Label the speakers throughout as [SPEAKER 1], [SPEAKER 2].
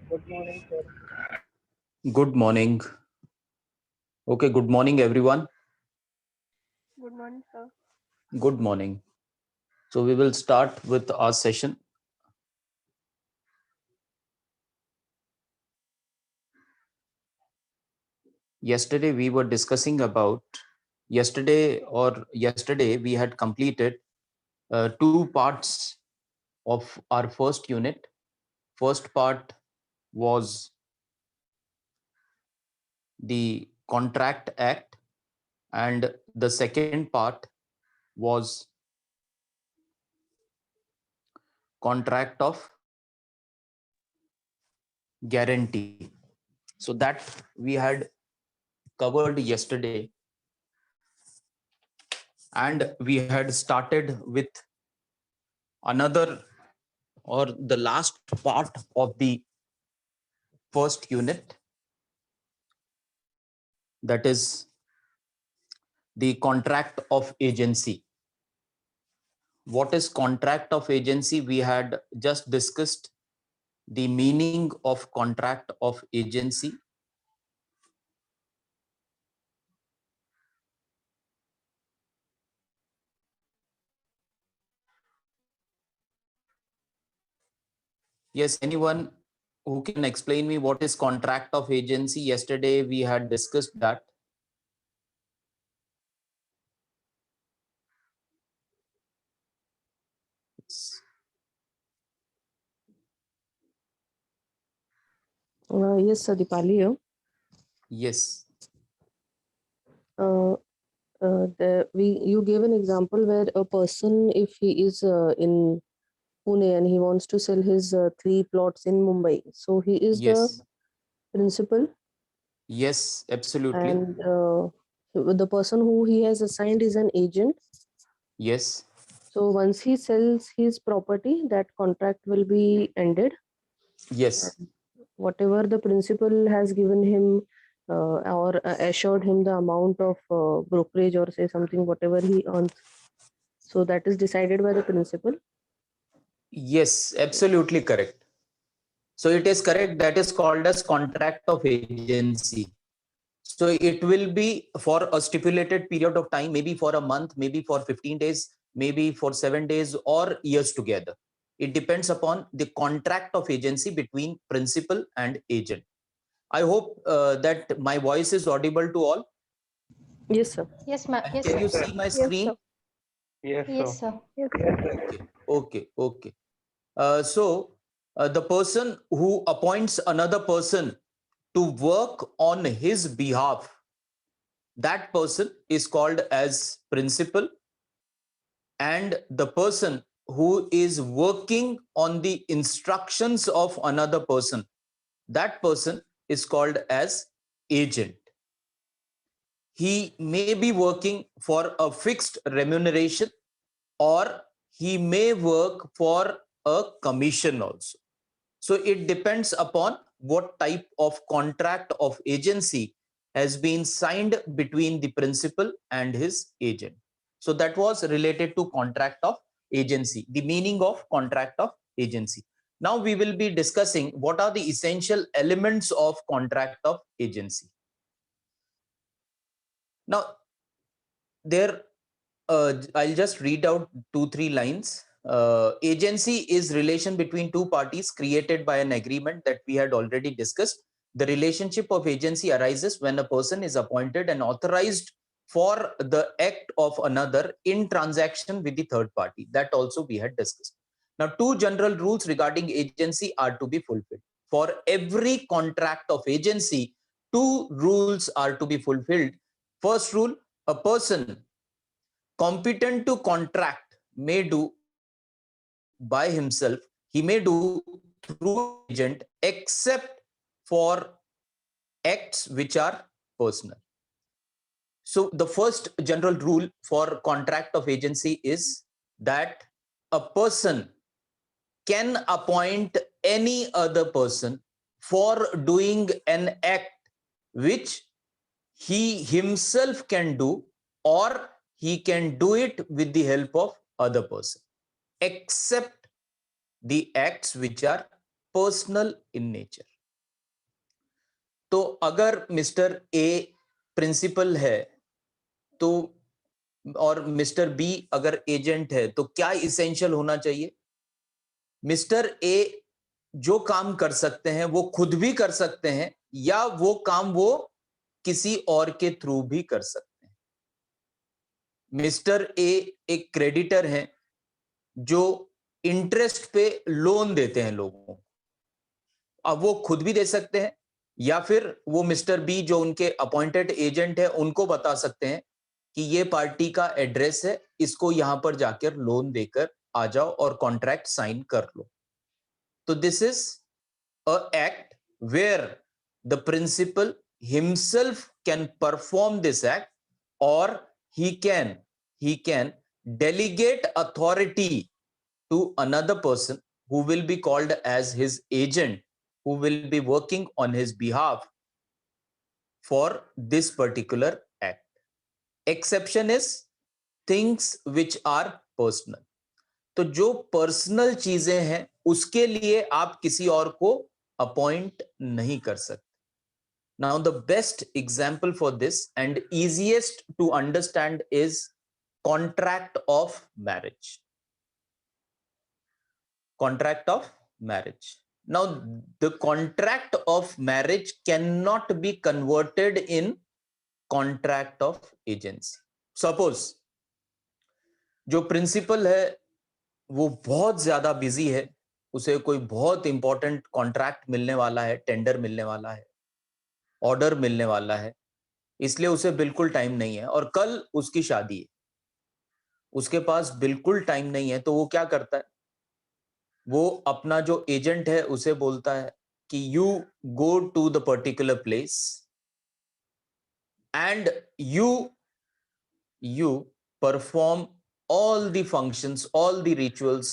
[SPEAKER 1] Good morning, sir.
[SPEAKER 2] Good morning. Okay, good morning, everyone.
[SPEAKER 3] Good morning, sir.
[SPEAKER 2] Good morning. So, we will start with our session. Yesterday, we were discussing about yesterday, we had completed two parts of our first unit. First part was the Contract Act, and the second part was Contract of Guarantee. So, that we had covered yesterday, and we had started with another or the last part of the first unit, that is the contract of agency. What is contract of agency? We had just discussed the meaning of contract of agency. Yes, anyone who can explain me what is contract of agency? Yesterday we had discussed that.
[SPEAKER 1] Yes, sir, Dipali here.
[SPEAKER 2] Yes.
[SPEAKER 1] You gave an example where a person, if he is in Pune and he wants to sell his 3 plots in Mumbai, so he is the
[SPEAKER 2] Yes.
[SPEAKER 1] principal,
[SPEAKER 2] Yes, absolutely.
[SPEAKER 1] and the person who he has assigned is an agent.
[SPEAKER 2] Yes.
[SPEAKER 1] So once he sells his property, that contract will be ended.
[SPEAKER 2] Yes.
[SPEAKER 1] And whatever the principal has given him or assured him the amount of brokerage or say something, whatever he earns, so that is decided by the principal.
[SPEAKER 2] Yes, absolutely correct. So it is correct. That is called as contract of agency. So it will be for a stipulated period of time, maybe for a month, maybe for 15 days, maybe for 7 days or years together. It depends upon the contract of agency between principal and agent. I hope that my voice is audible to all.
[SPEAKER 1] Yes, sir.
[SPEAKER 3] Yes, ma'am. Yes,
[SPEAKER 2] Can
[SPEAKER 3] sir.
[SPEAKER 2] you see my screen?
[SPEAKER 1] Yes,
[SPEAKER 3] Yes, sir.
[SPEAKER 2] Okay, okay, okay. So the person who appoints another person to work on his behalf, that person is called as principal, and the person who is working on the instructions of another person, that person is called as agent. He may be working for a fixed remuneration, or he may work for a commission also. So it depends upon what type of contract of agency has been signed between the principal and his agent. So that was related to contract of agency, the meaning of contract of agency. Now we will be discussing what are the essential elements of contract of agency. Now, there, I'll just read out 2-3 lines. Agency is relation between two parties created by an agreement that we had already discussed. The relationship of agency arises when a person is appointed and authorized for the act of another in transaction with the third party. That also we had discussed. Now, two general rules regarding agency are to be fulfilled. For every contract of agency, two rules are to be fulfilled. First rule, a person competent to contract may do by himself, he may do through an agent, except for acts which are personal. So the first general rule for contract of agency is that a person can appoint any other person for doing an act which he himself can do, or he can do it with the help of other person, except the acts which are personal in nature. तो अगर mister A principal है तो और mister B अगर agent है तो क्या essential होना चाहिए? मिस्टर ए जो काम कर सकते हैं वो खुद भी कर सकते हैं या वो काम वो किसी और के थ्रू भी कर सकते हैं। मिस्टर ए एक क्रेडिटर हैं जो इंटरेस्ट पे लोन देते हैं लोगों को। अब वो खुद भी दे सकते हैं या फिर वो मिस्टर बी जो उनके अपॉइंटेड एजेंट है उनको बता सकते हैं कि ये पार्टी का एड्रेस है, इसको यहां पर जाकर लोन देकर आ जाओ और कॉन्ट्रैक्ट साइन कर लो। तो this is a act where the principal himself can perform this act, or he can delegate authority to another person who will be called as his agent, who will be working on his behalf for this particular act. Exception is things which are personal. तो जो personal चीजें हैं उसके लिए आप किसी और को अपॉइंट नहीं कर सकते. Now the best example for this and easiest to understand is contract of marriage. Contract of marriage. Now the contract of marriage cannot be converted in contract of agency. Suppose जो principal है वो बहुत ज्यादा busy है, उसे कोई बहुत important contract मिलने वाला है, टेंडर मिलने वाला है, ऑर्डर मिलने वाला है, इसलिए उसे बिल्कुल टाइम नहीं है और कल उसकी शादी है, उसके पास बिल्कुल टाइम नहीं है. तो वो क्या करता है, वो अपना जो एजेंट है उसे बोलता है कि you go to the particular place and you perform all the functions, all the rituals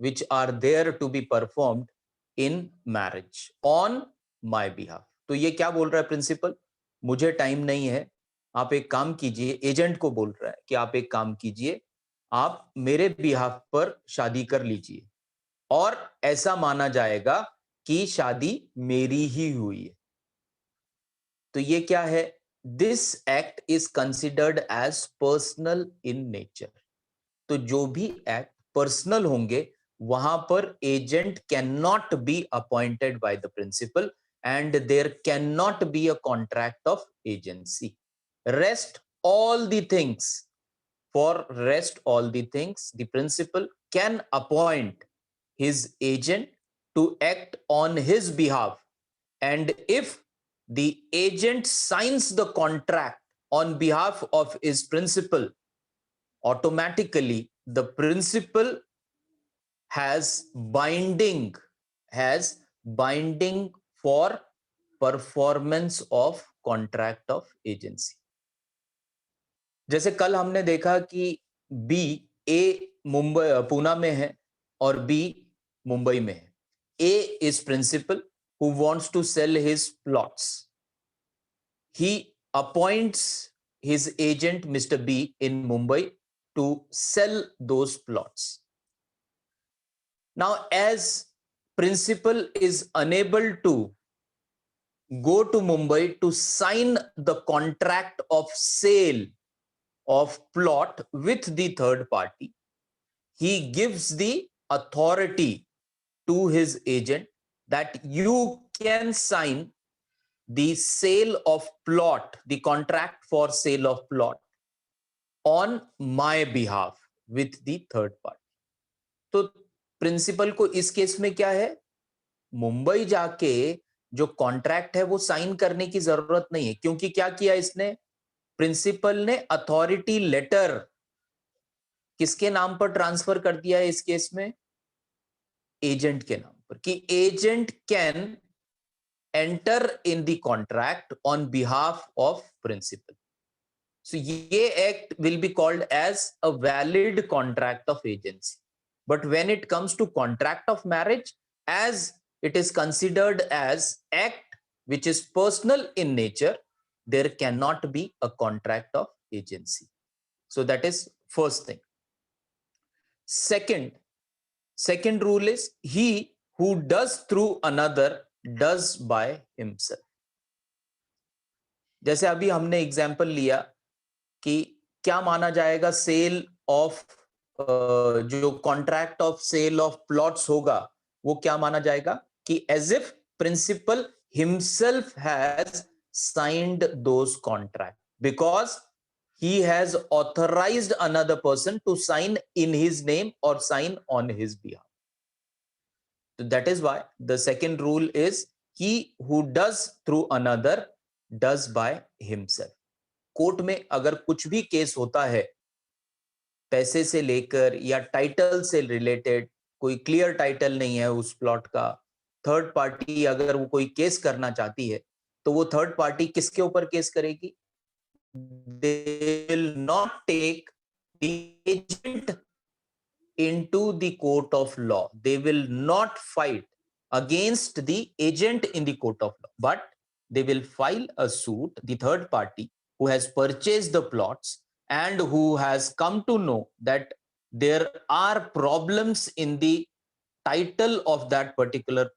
[SPEAKER 2] which are there to be performed in marriage on my behalf. तो ये क्या बोल रहा है प्रिंसिपल, मुझे टाइम नहीं है, आप एक काम कीजिए, एजेंट को बोल रहा है कि आप एक काम कीजिए, आप मेरे बिहाफ पर शादी कर लीजिए और ऐसा माना जाएगा कि शादी मेरी ही हुई है. तो ये क्या है, this act is considered as personal in nature. तो जो भी एक्ट पर्सनल होंगे वहां पर agent can not be appointed by the principal and there can not be a contract of agency. Rest all the things, for rest all the things the principal can appoint his agent to act on his behalf, and if the agent signs the contract on behalf of his principal, automatically the principal has binding for performance of contract of agency. जैसे कल हमने देखा कि B ए मुंबई पूना में है और B Mumbai में है. A is principal who wants to sell his plots. He appoints his agent Mr. B in Mumbai to sell those plots. Now as principal is unable to go to Mumbai to sign the contract of sale of plot with the third party, he gives the authority to his agent that you can sign the sale of plot, the contract for sale of plot on my behalf with the third party. तो principal को इस case में क्या है, मुंबई जाके जो contract है वो साइन करने की जरूरत नहीं है, क्योंकि क्या किया इसने, प्रिंसिपल ने अथॉरिटी लेटर किसके नाम पर ट्रांसफर कर दिया है इस केस में, एजेंट के नाम पर, कि agent can enter in the contract on behalf of principal. So ये act will be called as a valid contract of agency. But when it comes to contract of marriage, as it is considered as act which is personal in nature, there cannot be a contract of agency. So that is first thing. Second rule is he who does through another does by himself. जैसे अभी हमने example लिया कि क्या माना जाएगा sale of जो contract of sale of plots होगा वो क्या माना जाएगा कि as if principal himself has signed those contract because he has authorized another person to sign in his name or sign on his behalf. So that is why the second rule is he who does through another does by himself. Court में अगर कुछ भी case होता है पैसे से लेकर या टाइटल से रिलेटेड, कोई क्लियर टाइटल नहीं है उस प्लॉट का, थर्ड पार्टी अगर वो कोई केस करना चाहती है तो वो थर्ड पार्टी किसके ऊपर केस करेगी? They will not take the agent into the court of law. They will not fight against the agent in the court of law, but they will file a suit, the third party who has purchased the plots and who has come to know that there are problems in the title of that particular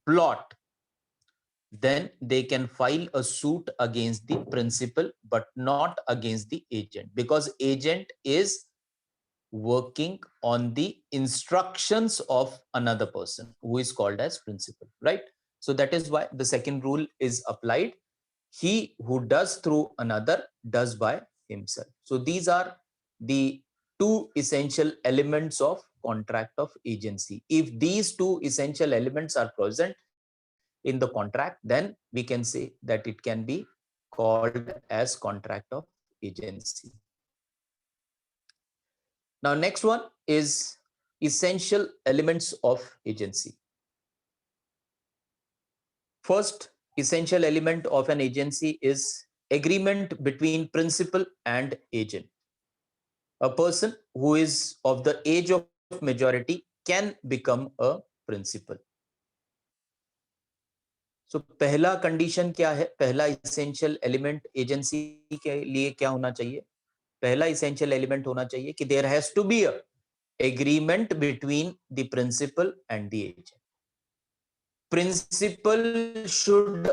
[SPEAKER 2] plot, then they can file a suit against the principal but not against the agent, because agent is working on the instructions of another person who is called as principal, right? So that is why the second rule is applied. He who does through another does by himself. So these are the two essential elements of contract of agency. If these two essential elements are present in the contract, then we can say that it can be called as contract of agency. Now, next one is essential elements of agency. First essential element of an agency is agreement between principal and agent. A person who is of the age of majority can become a principal. So पहला condition क्या है? पहला essential element agency के लिए क्या होना चाहिए? पहला इसेंशियल एलिमेंट होना चाहिए कि there has to be a agreement between the principal and the agent. Principal should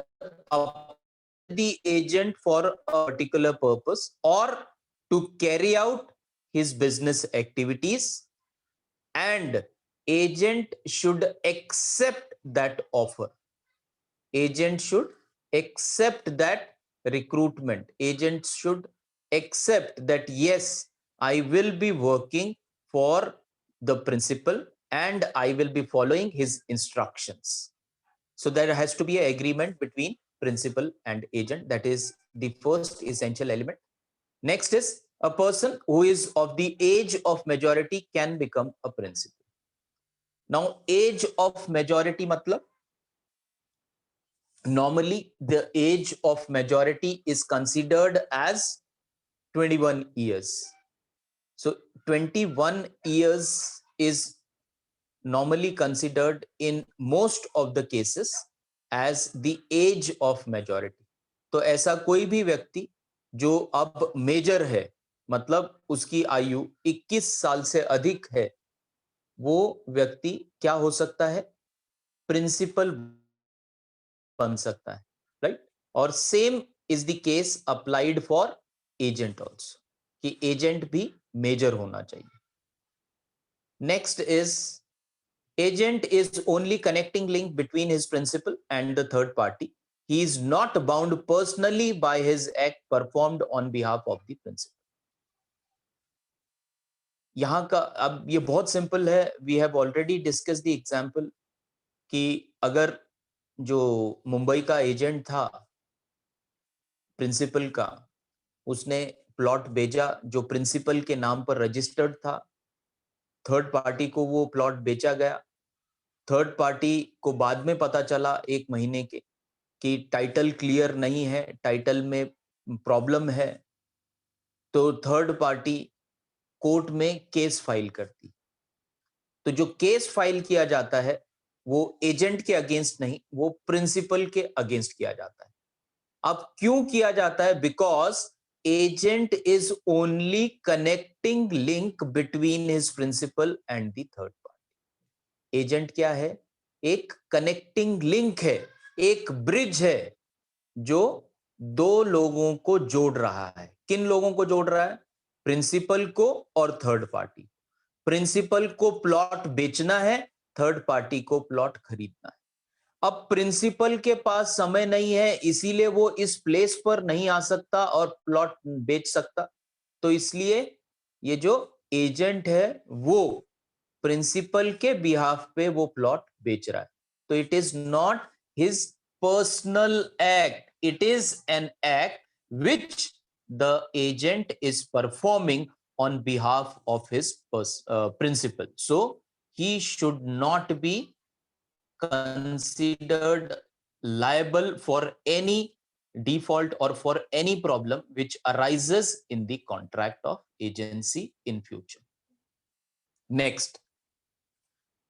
[SPEAKER 2] appoint the agent for a particular purpose or to carry out his business activities, and agent should accept that offer. Agent should accept that recruitment. Agent should accept that yes, I will be working for the principal and I will be following his instructions. So there has to be an agreement between principal and agent. That is the first essential element. Next is a person who is of the age of majority can become a principal. Now, age of majority matlab, normally the age of majority is considered as 21 years. So 21 years is normally considered in most of the cases as the age of majority. तो ऐसा कोई भी व्यक्ति जो अब major है, मतलब उसकी आयु 21 साल से अधिक है, वो व्यक्ति क्या हो सकता है? प्रिंसिपल बन सकता है, राइट? और same is the case applied for agent also, कि एजेंट भी मेजर होना चाहिए. Next is agent is only connecting link between his principal and the third party. He is not bound personally by his act performed on behalf of the principal. यहाँ का अब ये बहुत simple है. We have already discussed the example कि अगर जो मुंबई का एजेंट था प्रिंसिपल का, उसने प्लॉट भेजा जो प्रिंसिपल के नाम पर रजिस्टर्ड था, थर्ड पार्टी को वो प्लॉट बेचा गया. थर्ड पार्टी को बाद में पता चला 1 महीने के कि टाइटल क्लियर नहीं है, टाइटल में प्रॉब्लम है, तो थर्ड पार्टी कोर्ट में केस फाइल करती. तो जो केस फाइल किया जाता है वो एजेंट के अगेंस्ट नहीं, वो प्रिंसिपल के अगेंस्ट किया जाता है. अब क्यों किया जाता है? Because agent is only connecting link between his principal and the third party. Agent क्या है? एक कनेक्टिंग लिंक है, एक ब्रिज है जो दो लोगों को जोड़ रहा है। किन लोगों को जोड़ रहा है? प्रिंसिपल को और थर्ड पार्टी। प्रिंसिपल को प्लॉट बेचना है, थर्ड पार्टी को प्लॉट खरीदना है। अब प्रिंसिपल के पास समय नहीं है, इसीलिए वो इस प्लेस पर नहीं आ सकता और प्लॉट बेच सकता। तो इसलिए ये जो एजेंट है वो प्रिंसिपल के बिहाफ पे वो प्लॉट बेच रहा है। तो it is not his personal act, it is an act which the agent is performing on behalf of his principal. So he should not be considered liable for any default or for any problem which arises in the contract of agency in future. Next,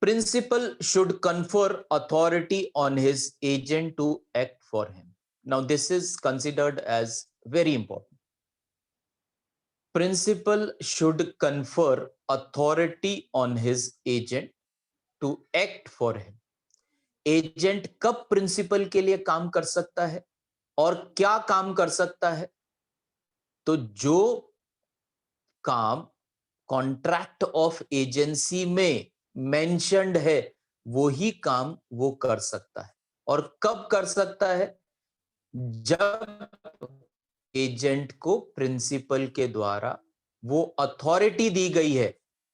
[SPEAKER 2] principal should confer authority on his agent to act for him. Now this is considered as very important. Principal should confer authority on his agent to act for him. Agent कब principal के लिए काम कर सकता है और क्या काम कर सकता है? तो जो काम कॉन्ट्रैक्ट ऑफ एजेंसी में मेंशन्ड है वो ही काम वो कर सकता है। और कब कर सकता है? जब एजेंट को प्रिंसिपल के द्वारा वो अथॉरिटी दी गई है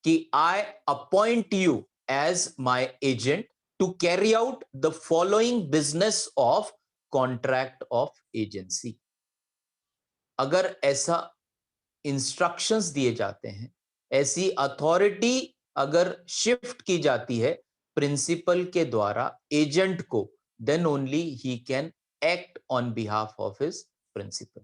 [SPEAKER 2] कि I appoint you as my agent to carry out the following business of contract of agency. अगर ऐसा इंस्ट्रक्शंस दिए जाते हैं, ऐसी अथॉरिटी अगर शिफ्ट की जाती है प्रिंसिपल के द्वारा एजेंट को, then only he can act on behalf of his principal.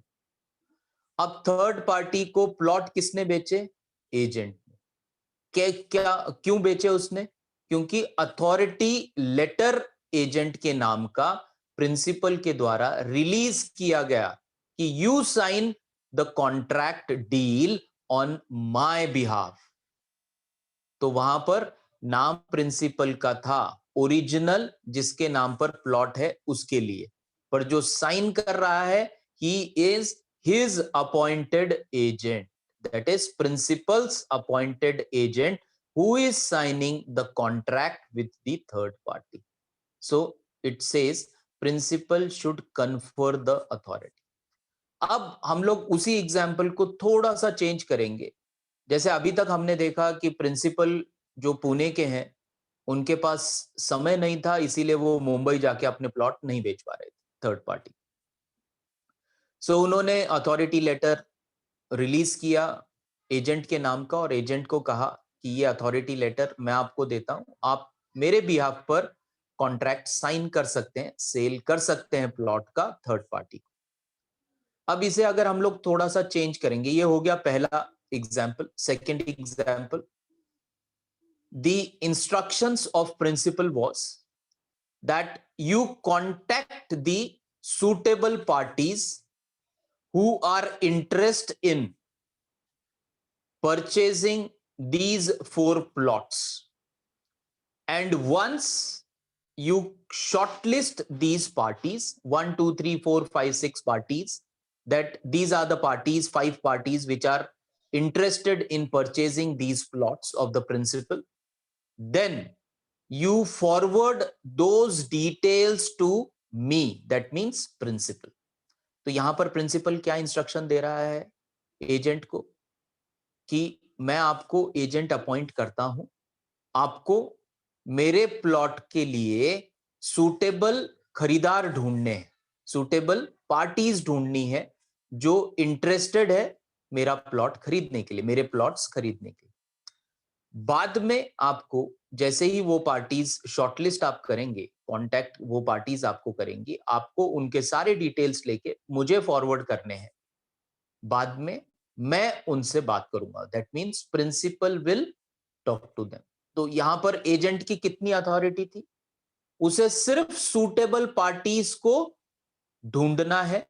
[SPEAKER 2] अब थर्ड पार्टी को प्लॉट किसने बेचे? एजेंट ने। क्या क्यों बेचे उसने? क्योंकि अथॉरिटी लेटर एजेंट के नाम का प्रिंसिपल के द्वारा रिलीज किया गया कि you sign the contract deal on my behalf. तो वहां पर नाम प्रिंसिपल का था, ओरिजिनल जिसके नाम पर प्लॉट है उसके लिए, पर जो साइन कर रहा है he is his appointed agent, that is principles appointed agent who is signing the contract with the third party. So it says principal should confer the authority. अब हम लोग उसी एग्जाम्पल को थोड़ा सा चेंज करेंगे। जैसे अभी तक हमने देखा कि प्रिंसिपल जो पुणे के हैं उनके पास समय नहीं था, इसीलिए वो मुंबई जाके अपने प्लॉट नहीं बेच पा रहे थे थर्ड पार्टी। सो उन्होंने अथॉरिटी लेटर रिलीज किया एजेंट के नाम का और एजेंट को कहा कि ये अथॉरिटी लेटर मैं आपको देता हूं, आप मेरे बिहाफ पर कॉन्ट्रैक्ट साइन कर सकते हैं, सेल कर सकते हैं प्लॉट का थर्ड पार्टी को। अब इसे अगर हम लोग थोड़ा सा चेंज करेंगे, ये हो गया पहला example. Second example, the instructions of principal was that you contact the suitable parties who are interested in purchasing these 4 plots, and once you shortlist these parties 1 2 3 4 5 6 parties, that these are the parties, 5 parties which are interested in purchasing these plots of the principal, then you forward those details to me, that means principal. तो यहां पर principal क्या instruction दे रहा है agent को कि मैं आपको एजेंट अपॉइंट करता हूं, आपको मेरे प्लॉट के लिए सूटेबल खरीदार ढूंढने हैं, सूटेबल पार्टीज ढूंढनी है जो इंटरेस्टेड है मेरा प्लॉट खरीदने के लिए, मेरे प्लॉट्स खरीदने के लिए। बाद में आपको जैसे ही वो पार्टीज शॉर्टलिस्ट आप करेंगे, कांटेक्ट वो पार्टीज आपको करेंगी, आपको उनके सारे डिटेल्स लेके मुझे फॉरवर्ड करने हैं, बाद में मैं उनसे बात करूंगा, that means principal will talk to them. तो यहां पर एजेंट की कितनी अथॉरिटी थी? उसे सिर्फ सूटेबल पार्टीज को ढूंढना है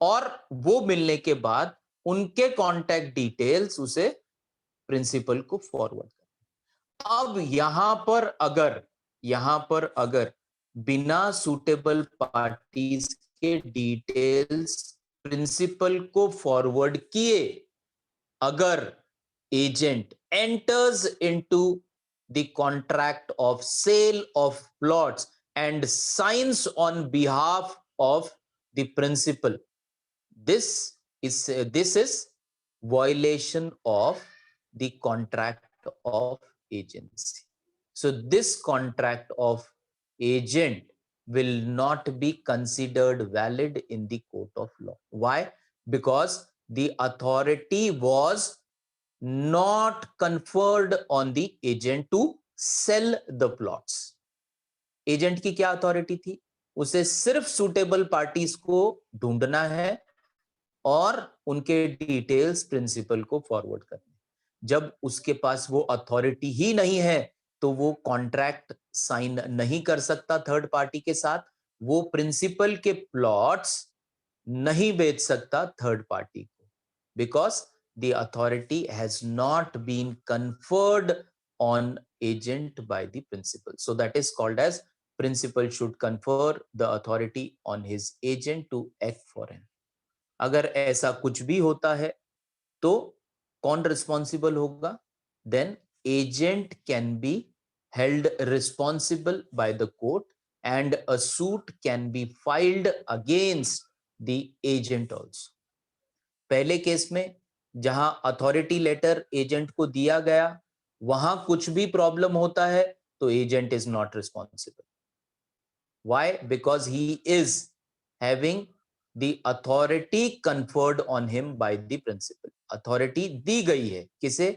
[SPEAKER 2] और वो मिलने के बाद उनके कांटेक्ट डिटेल्स उसे प्रिंसिपल को फॉरवर्ड करना। अब यहां पर अगर बिना सूटेबल पार्टीज के डिटेल्स प्रिंसिपल को फॉरवर्ड किए अगर agent enters into the contract of sale of plots and signs on behalf of the principal. This is violation of the contract of agency. So this contract of agent will not be considered valid in the court of law. Why? Because the authority was not conferred on the agent to sell the plots. Agent की क्या authority थी? उसे सिर्फ suitable parties को ढूंढना है और उनके डिटेल्स प्रिंसिपल को फॉरवर्ड करने। जब उसके पास वो अथॉरिटी ही नहीं है तो वो कॉन्ट्रैक्ट साइन नहीं कर सकता थर्ड पार्टी के साथ, वो प्रिंसिपल के प्लॉट्स नहीं बेच सकता थर्ड पार्टी को, because the authority has not been conferred on agent by the principal. So that is called as principal should confer the authority on his agent to act for him. अगर ऐसा कुछ भी होता है तो कौन responsible होगा? Then agent can be held responsible by the court and a suit can be filed against the agent also. पहले केस में जहां अथॉरिटी लेटर एजेंट को दिया गया, वहां कुछ भी प्रॉब्लम होता है तो agent is not responsible. Why? Because he is having the authority conferred on him by the principal. Authority दी गई है किसे?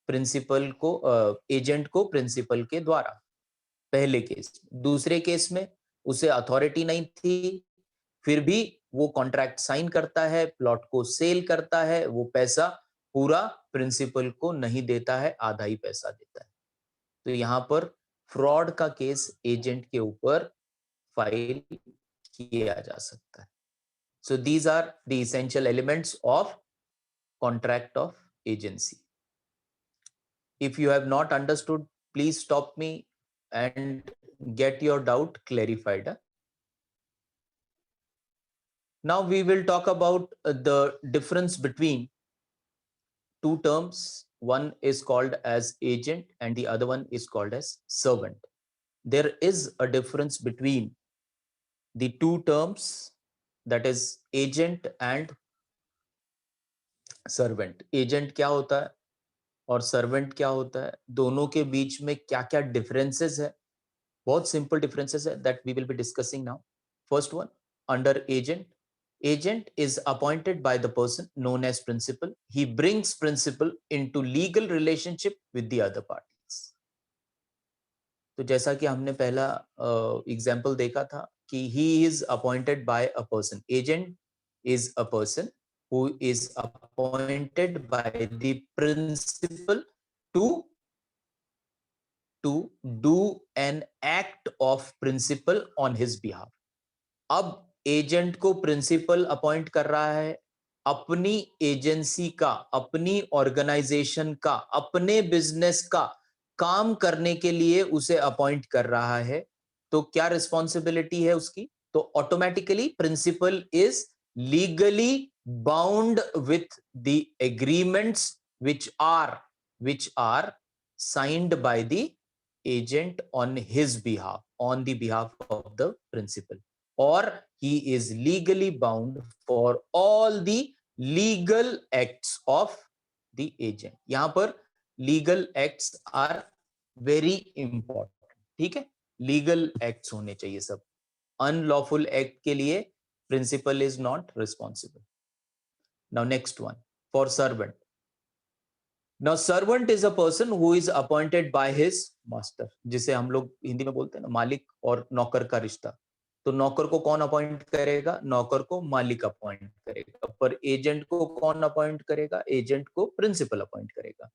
[SPEAKER 2] प्रिंसिपल को, एजेंट को प्रिंसिपल के द्वारा, पहले केस. दूसरे केस में उसे अथॉरिटी नहीं थी, फिर भी वो कॉन्ट्रैक्ट साइन करता है, प्लॉट को सेल करता है, वो पैसा पूरा प्रिंसिपल को नहीं देता है, आधा ही पैसा देता है. तो यहां पर फ्रॉड का केस एजेंट के ऊपर फाइल किया जा सकता है. So these are the essential elements of contract of agency. If you have not understood, please stop me and get your doubt clarified. Now we will talk about the difference between two terms. One is called as agent and the other one is called as servant. There is a difference between the two terms, that is agent and servant. Agent क्या होता है और servant क्या होता है, दोनों के बीच में क्या क्या डिफरेंसेस है? बहुत सिंपल डिफरेंसेस है that we will be discussing now. First one, under agent. Agent is appointed by the person known as principal. He brings principal into legal relationship with the other parties. तो जैसा कि हमने पहला example देखा था कि he is appointed by a person. Agent is a person who is appointed by the principal to do an act of principal on his behalf. अब agent को प्रिंसिपल अपॉइंट कर रहा है अपनी एजेंसी का, अपनी ऑर्गेनाइजेशन का, अपने बिजनेस का काम करने के लिए उसे अपॉइंट कर रहा है. तो क्या रिस्पॉन्सिबिलिटी है उसकी? तो automatically principal is legally bound with the agreements which are signed by the agent on his behalf, on the behalf of the principal, or he is legally bound for all the legal acts of the agent. यहां पर legal acts are very important. ठीक है, legal acts होने चाहिए सब. unlawful act के लिए principal is not responsible. Now next one, for servant. Now servant is a person who is appointed by his master, जिसे हम लोग हिंदी में बोलते हैं ना मालिक और नौकर का रिश्ता. तो नौकर को कौन अपॉइंट करेगा? नौकर को मालिक अपॉइंट करेगा. पर एजेंट को कौन अपॉइंट करेगा? एजेंट को प्रिंसिपल अपॉइंट करेगा.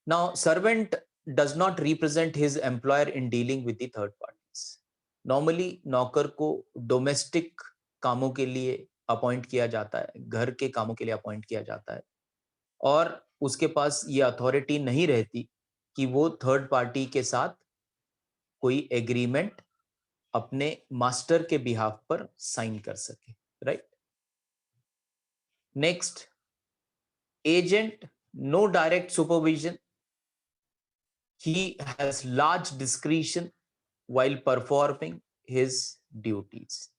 [SPEAKER 2] Now servant does not represent his employer in dealing with the third parties. Normally नौकर को डोमेस्टिक कामों के लिए अपॉइंट किया जाता है, घर के कामों के लिए अपॉइंट किया जाता है, और उसके पास ये अथॉरिटी नहीं रहती कि वो थर्ड पार्टी के साथ कोई एग्रीमेंट अपने मास्टर के बिहाफ पर साइन कर सके. Right? Next, agent, no direct supervision. He has large discretion while performing his duties.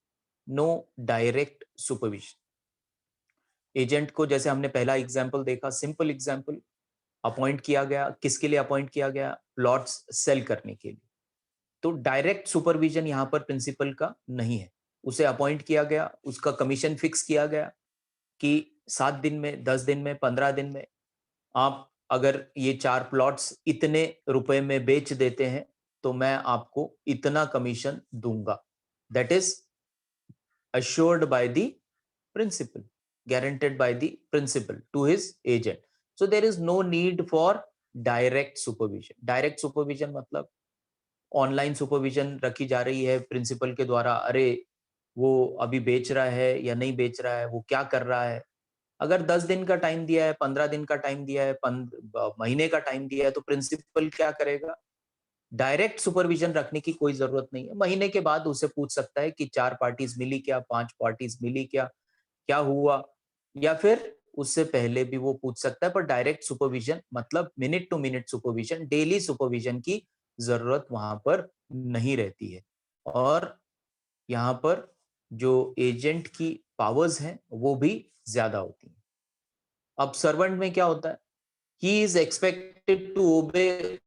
[SPEAKER 2] No direct supervision. Agent को जैसे हमने पहला एग्जांपल देखा, सिंपल एग्जांपल, अपॉइंट किया गया, किसके लिए अपॉइंट किया गया? प्लॉट्स सेल करने के लिए। तो डायरेक्ट सुपरविजन यहां पर प्रिंसिपल का नहीं है। उसे अपॉइंट किया गया, उसका कमीशन फिक्स किया गया कि 7 दिन में, 10 दिन में, 15 दिन में आप अगर ये 4 प्लॉट्स इतने रुपए में बेच देते हैं तो मैं आपको इतना कमीशन दूंगा। That is assured by the principal, guaranteed by the principal to his agent. So there is no need for direct supervision. Direct supervision मतलब ऑनलाइन सुपरविजन रखी जा रही है प्रिंसिपल के द्वारा, अरे वो अभी बेच रहा है या नहीं बेच रहा है, वो क्या कर रहा है। अगर 10 दिन का टाइम दिया है, 15 दिन का टाइम दिया है, महीने का टाइम दिया है, तो प्रिंसिपल क्या करेगा? डायरेक्ट सुपरविजन रखने की कोई जरूरत नहीं है। महीने के बाद उसे पूछ सकता है कि 4 पार्टीज मिली क्या, 5 पार्टीज मिली क्या, क्या हुआ, या फिर उससे पहले भी वो पूछ सकता है। पर डायरेक्ट सुपरविजन मतलब minute to minute supervision, daily supervision की जरूरत वहां पर नहीं रहती है। और यहाँ पर जो एजेंट की पावर्स हैं वो भी ज्यादा होती हैं। अब सर्वेंट में क्या होता है? He is expected to obey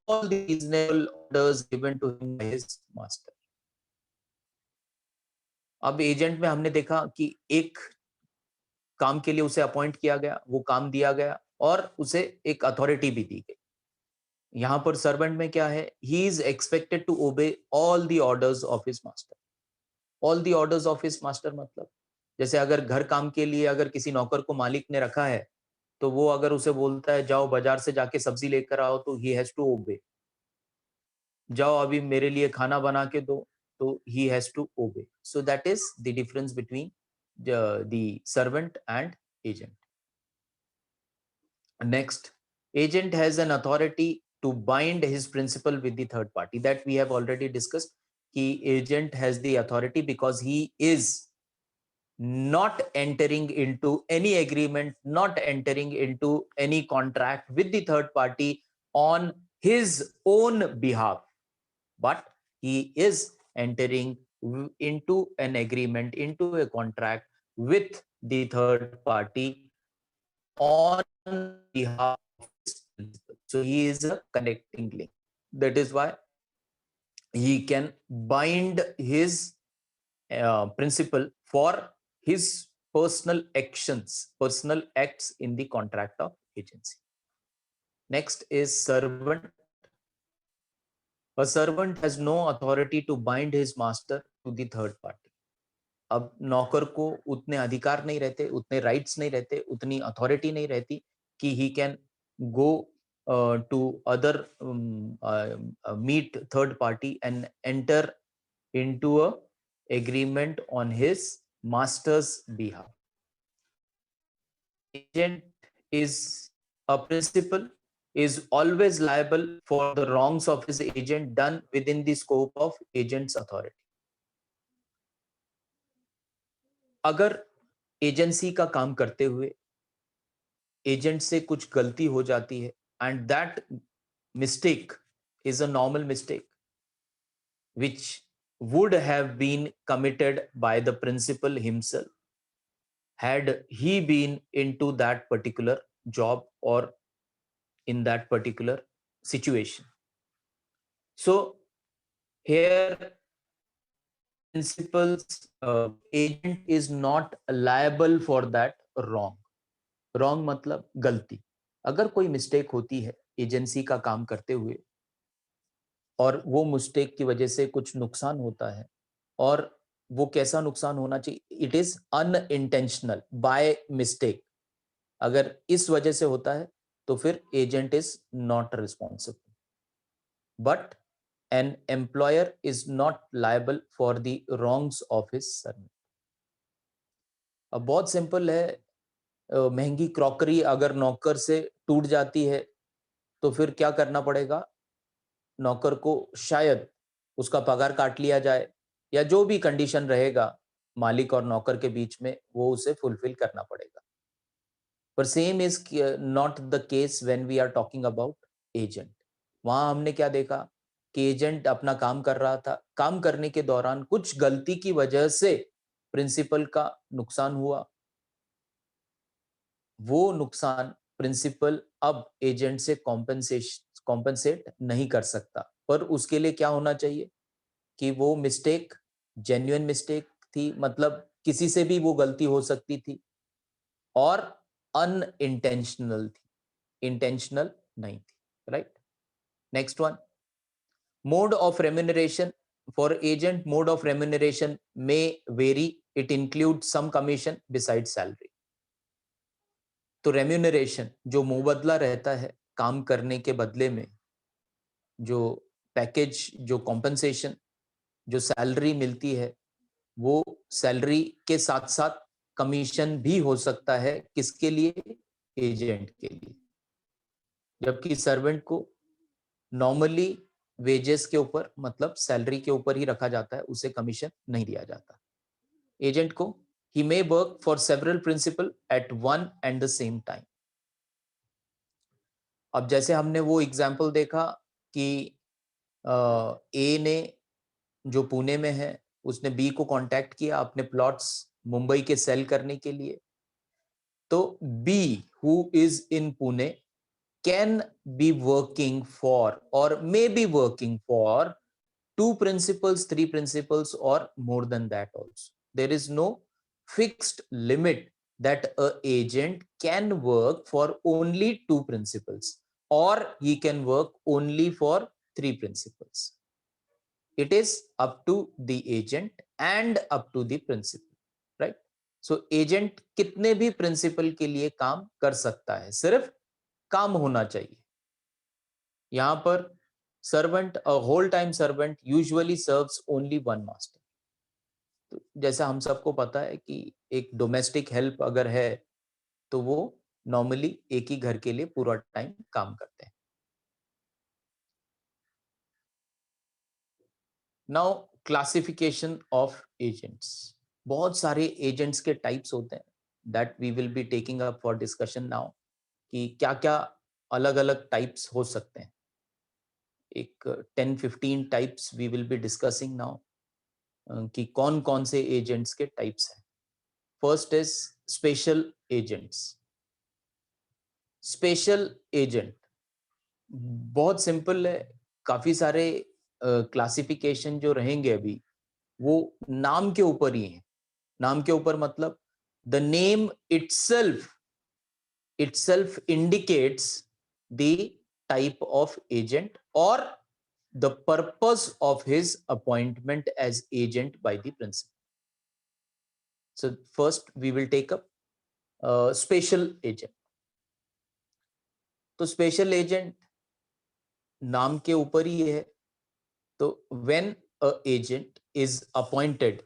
[SPEAKER 2] all the reasonable orders given to him by his master. अब एजेंट में हमने देखा कि एक काम के लिए उसे अपॉइंट किया गया, वो काम दिया गया और उसे एक अथॉरिटी भी दी गई। यहां पर सर्वेंट में क्या है? He is expected to obey all the orders of his master. All the orders of his master मतलब जैसे अगर घर काम के लिए अगर किसी नौकर को मालिक ने रखा है, तो वो अगर उसे बोलता है जाओ बाजार से जाके सब्जी लेकर आओ, तो ही हैज टू ओबे। जाओ अभी मेरे लिए खाना बना के दो, तो he has to obey. So that is the difference between the servant and agent. Next, agent has an authority to bind his principal with the third party. That we have already discussed. He agent has the authority because he is not entering into any agreement, not entering into any contract with the third party on his own behalf, but he is entering into an agreement, into a contract with the third party on behalf of his principal. So he is a connecting link. That is why he can bind his principal for his personal actions, personal acts in the contract of agency. Next is servant. A servant has no authority to bind his master to the third party. अब नौकर को उतने अधिकार नहीं रहते, उतने rights नहीं रहते, उतनी अथॉरिटी नहीं रहती कि he can go to other meet third party and enter into a agreement on his master's behalf. Agent is a principal is always liable for the wrongs of his agent done within the scope of agent's authority. अगर agency का काम करते हुए agent से कुछ गलती हो जाती है and that mistake is a normal mistake which would have been committed by the principal himself had he been into that particular job or in that particular situation. So here principal's agent is not liable for that wrong. Wrong मतलब गलती। अगर कोई mistake होती है agency का काम करते हुए और वो मिस्टेक की वजह से कुछ नुकसान होता है, और वो कैसा नुकसान होना चाहिए? It is unintentional, by mistake. अगर इस वजह से होता है तो फिर agent is not responsible, but an employer is not liable for the wrongs of his servant. अब बहुत सिंपल है, महंगी क्रॉकरी अगर नौकर से टूट जाती है तो फिर क्या करना पड़ेगा? नौकर को शायद उसका पगार काट लिया जाए, या जो भी कंडीशन रहेगा मालिक और नौकर के बीच में, वो उसे फुलफिल करना पड़ेगा। पर same is not the case when we are talking about agent. वहां हमने क्या देखा कि एजेंट अपना काम कर रहा था, काम करने के दौरान कुछ गलती की वजह से प्रिंसिपल का नुकसान हुआ. वो नुकसान प्रिंसिपल अब एजेंट से कॉम्पेंसेट नहीं कर सकता, पर उसके लिए क्या होना चाहिए कि वो मिस्टेक जेन्युइन मिस्टेक थी, मतलब किसी से भी वो गलती हो सकती थी, और अनइंटेंशनल थी, इंटेंशनल नहीं थी. Right. Next one, mode of remuneration. For agent mode of remuneration may vary. It includes some commission besides salary. तो रेम्यूनरेशन जो मुबदला रहता है काम करने के बदले में, जो पैकेज, जो कॉम्पेंसेशन, जो सैलरी मिलती है, वो सैलरी के साथ साथ कमीशन भी हो सकता है. किसके लिए? एजेंट के लिए. जबकि सर्वेंट को नॉर्मली वेजेस के ऊपर, मतलब सैलरी के ऊपर ही रखा जाता है, उसे कमीशन नहीं दिया जाता. एजेंट को he may work for several principal at one and the same time. अब जैसे हमने वो एग्जाम्पल देखा कि ए ने जो पुणे में है उसने बी को कांटेक्ट किया अपने प्लॉट्स मुंबई के सेल करने के लिए. तो B who is in Pune can be working for और may be working for 2 principals, 3 principals, or more than that also. There is no fixed limit that a agent can work for only 2 principals or he can work only for 3 principals. It is up to the agent and up to the principal, right? So agent कितने भी principal के लिए काम कर सकता है, सिर्फ काम होना चाहिए. यहां पर servant, a whole time servant usually serves only one master. तो जैसा हम सबको पता है कि एक डोमेस्टिक हेल्प अगर है तो वो नॉर्मली एक ही घर के लिए पूरा टाइम काम करते हैं. Now classification of agents. बहुत सारे एजेंट्स के टाइप्स होते हैं, that we will be taking up for discussion now, कि क्या क्या अलग अलग टाइप्स हो सकते हैं. एक 10-15 types we will be discussing now, कि कौन कौन से एजेंट्स के टाइप्स हैं. First is special agents. Special agent बहुत सिंपल है. काफी सारे क्लासिफिकेशन जो रहेंगे अभी वो नाम के ऊपर ही है. नाम के ऊपर मतलब the name itself indicates the type of agent or the purpose of his appointment as agent by the principal. So first we will take up special agent. तो स्पेशल एजेंट नाम के ऊपर ही है. तो when a agent is appointed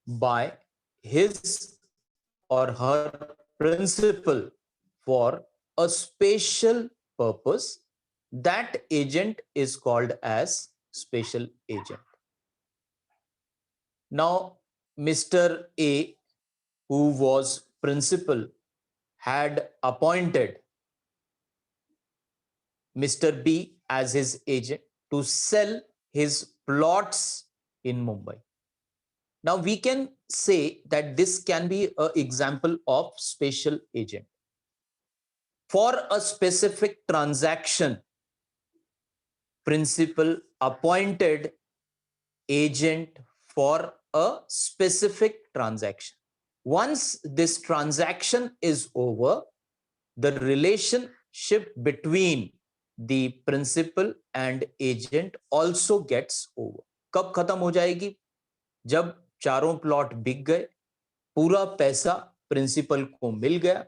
[SPEAKER 2] by his or her principal for a special purpose, that agent is called as special agent. Now Mr. A, who was principal, had appointed Mr. B as his agent to sell his plots in Mumbai. Now we can say that this can be an example of special agent. For a specific transaction, principal appointed agent for a specific transaction. Once this transaction is over, the relationship between the principal and agent also gets over. कब खत्म हो जाएगी? जब चारों plot बिक गए, पूरा पैसा प्रिंसिपल को मिल गया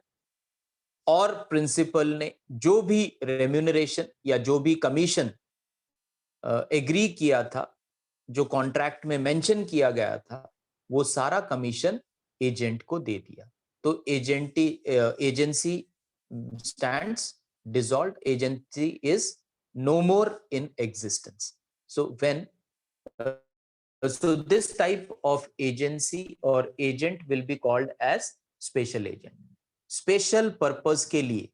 [SPEAKER 2] और प्रिंसिपल ने जो भी रेम्यूनरेशन या जो भी कमीशन एग्री किया था, जो कॉन्ट्रैक्ट में मेंशन किया गया था, वो सारा कमीशन एजेंट को दे दिया. तो agency stands dissolved, agency is no more in existence. So this type of agency or agent will be called as special agent. Special purpose के लिए,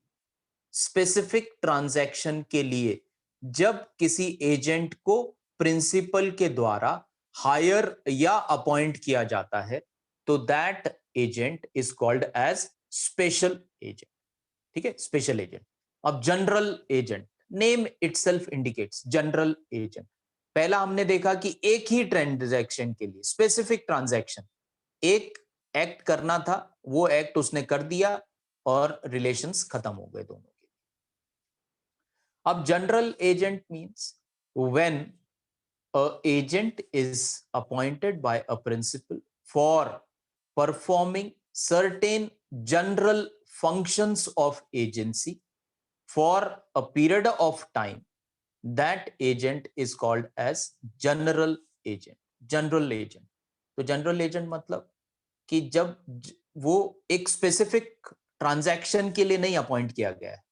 [SPEAKER 2] स्पेसिफिक ट्रांजैक्शन के लिए जब किसी एजेंट को प्रिंसिपल के द्वारा हायर या अपॉइंट किया जाता है तो that agent is called as special agent. ठीक है, स्पेशल एजेंट। अब general agent, name itself indicates general agent. पहला हमने देखा कि एक ही ट्रांजैक्शन के लिए स्पेसिफिक ट्रांजैक्शन, एक एक्ट करना था, वो एक्ट उसने कर दिया और रिलेशंस खत्म हो गए दोनों के। अब general agent means when a agent is appointed by a principal for performing certain general functions of agency for a period of time, that agent is called as general agent। general agent, तो general agent मतलब कि जब वो एक specific transaction के लिए नहीं appoint किया गया है,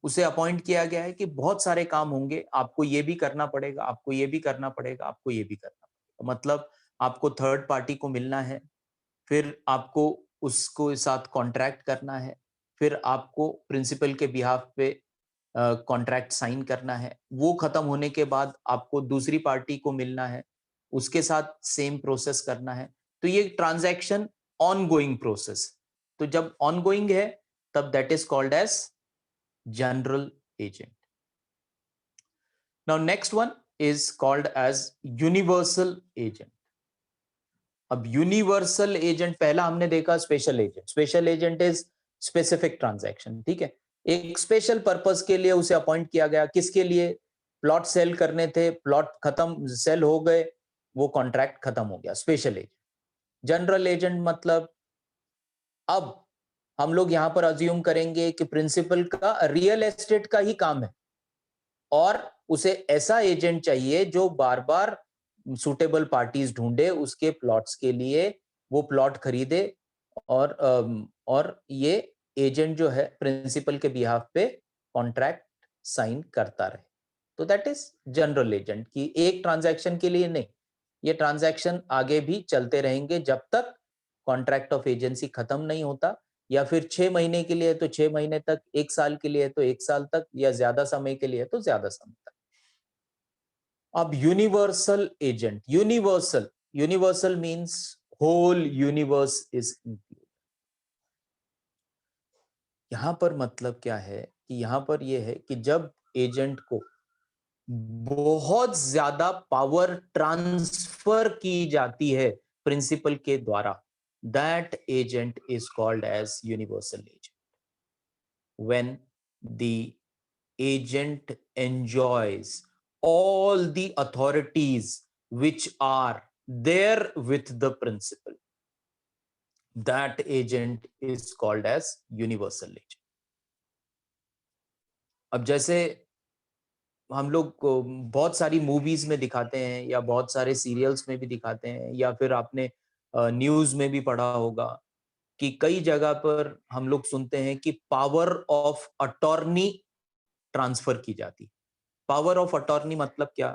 [SPEAKER 2] उसे अपॉइंट किया गया है कि बहुत सारे काम होंगे, आपको ये भी करना पड़ेगा, आपको ये भी करना पड़ेगा, आपको ये भी करना पड़ेगा। मतलब आपको थर्ड पार्टी को मिलना है, फिर आपको उसको साथ कॉन्ट्रैक्ट करना है, फिर आपको प्रिंसिपल के बिहाफ पे कॉन्ट्रैक्ट साइन करना है, वो खत्म होने के बाद आपको दूसरी पार्टी को मिलना है, उसके साथ सेम प्रोसेस करना है। तो ये ट्रांजैक्शन ऑनगोइंग प्रोसेस, तो जब ऑनगोइंग है तब that is called as general agent. Now next one is called as universal agent. अब यूनिवर्सल एजेंट, पहला हमने देखा special agent. Special agent is specific transaction, ठीक है, एक स्पेशल पर्पस के लिए उसे अपॉइंट किया गया। किसके लिए? प्लॉट सेल करने थे, प्लॉट खत्म, सेल हो गए, वो कॉन्ट्रैक्ट खत्म हो गया, स्पेशल एजेंट। जनरल एजेंट मतलब अब हम लोग यहां पर अज्यूम करेंगे कि प्रिंसिपल का रियल एस्टेट का ही काम है और उसे ऐसा एजेंट चाहिए जो बार बार सुटेबल पार्टीज ढूंढे उसके प्लॉट्स के लिए, वो प्लॉट खरीदे और ये एजेंट जो है प्रिंसिपल के बिहाफ पे कॉन्ट्रैक्ट साइन करता रहे। तो दैट इज जनरल एजेंट की एक ट्रांजैक्शन के लिए नहीं, ये ट्रांजैक्शन आगे भी चलते रहेंगे जब तक कॉन्ट्रैक्ट ऑफ एजेंसी खत्म नहीं होता, या फिर 6 महीने के लिए तो 6 महीने तक, 1 साल के लिए तो 1 साल तक, या ज्यादा समय के लिए तो ज्यादा समय तक। अब universal agent, universal, universal means whole universe is included. यहां पर मतलब क्या है कि यहां पर यह है कि जब एजेंट को बहुत ज्यादा पावर ट्रांसफर की जाती है प्रिंसिपल के द्वारा, that agent is called as universal agent. When the agent enjoys all the authorities which are there with the principal, that agent is called as universal agent। अब जैसे हम लोग को बहुत सारी मूवीज में दिखाते हैं या बहुत सारे सीरियल्स में भी दिखाते हैं, या फिर आपने न्यूज में भी पढ़ा होगा कि कई जगह पर हम लोग सुनते हैं कि पावर ऑफ अटॉर्नी ट्रांसफर की जाती। पावर ऑफ अटॉर्नी मतलब क्या?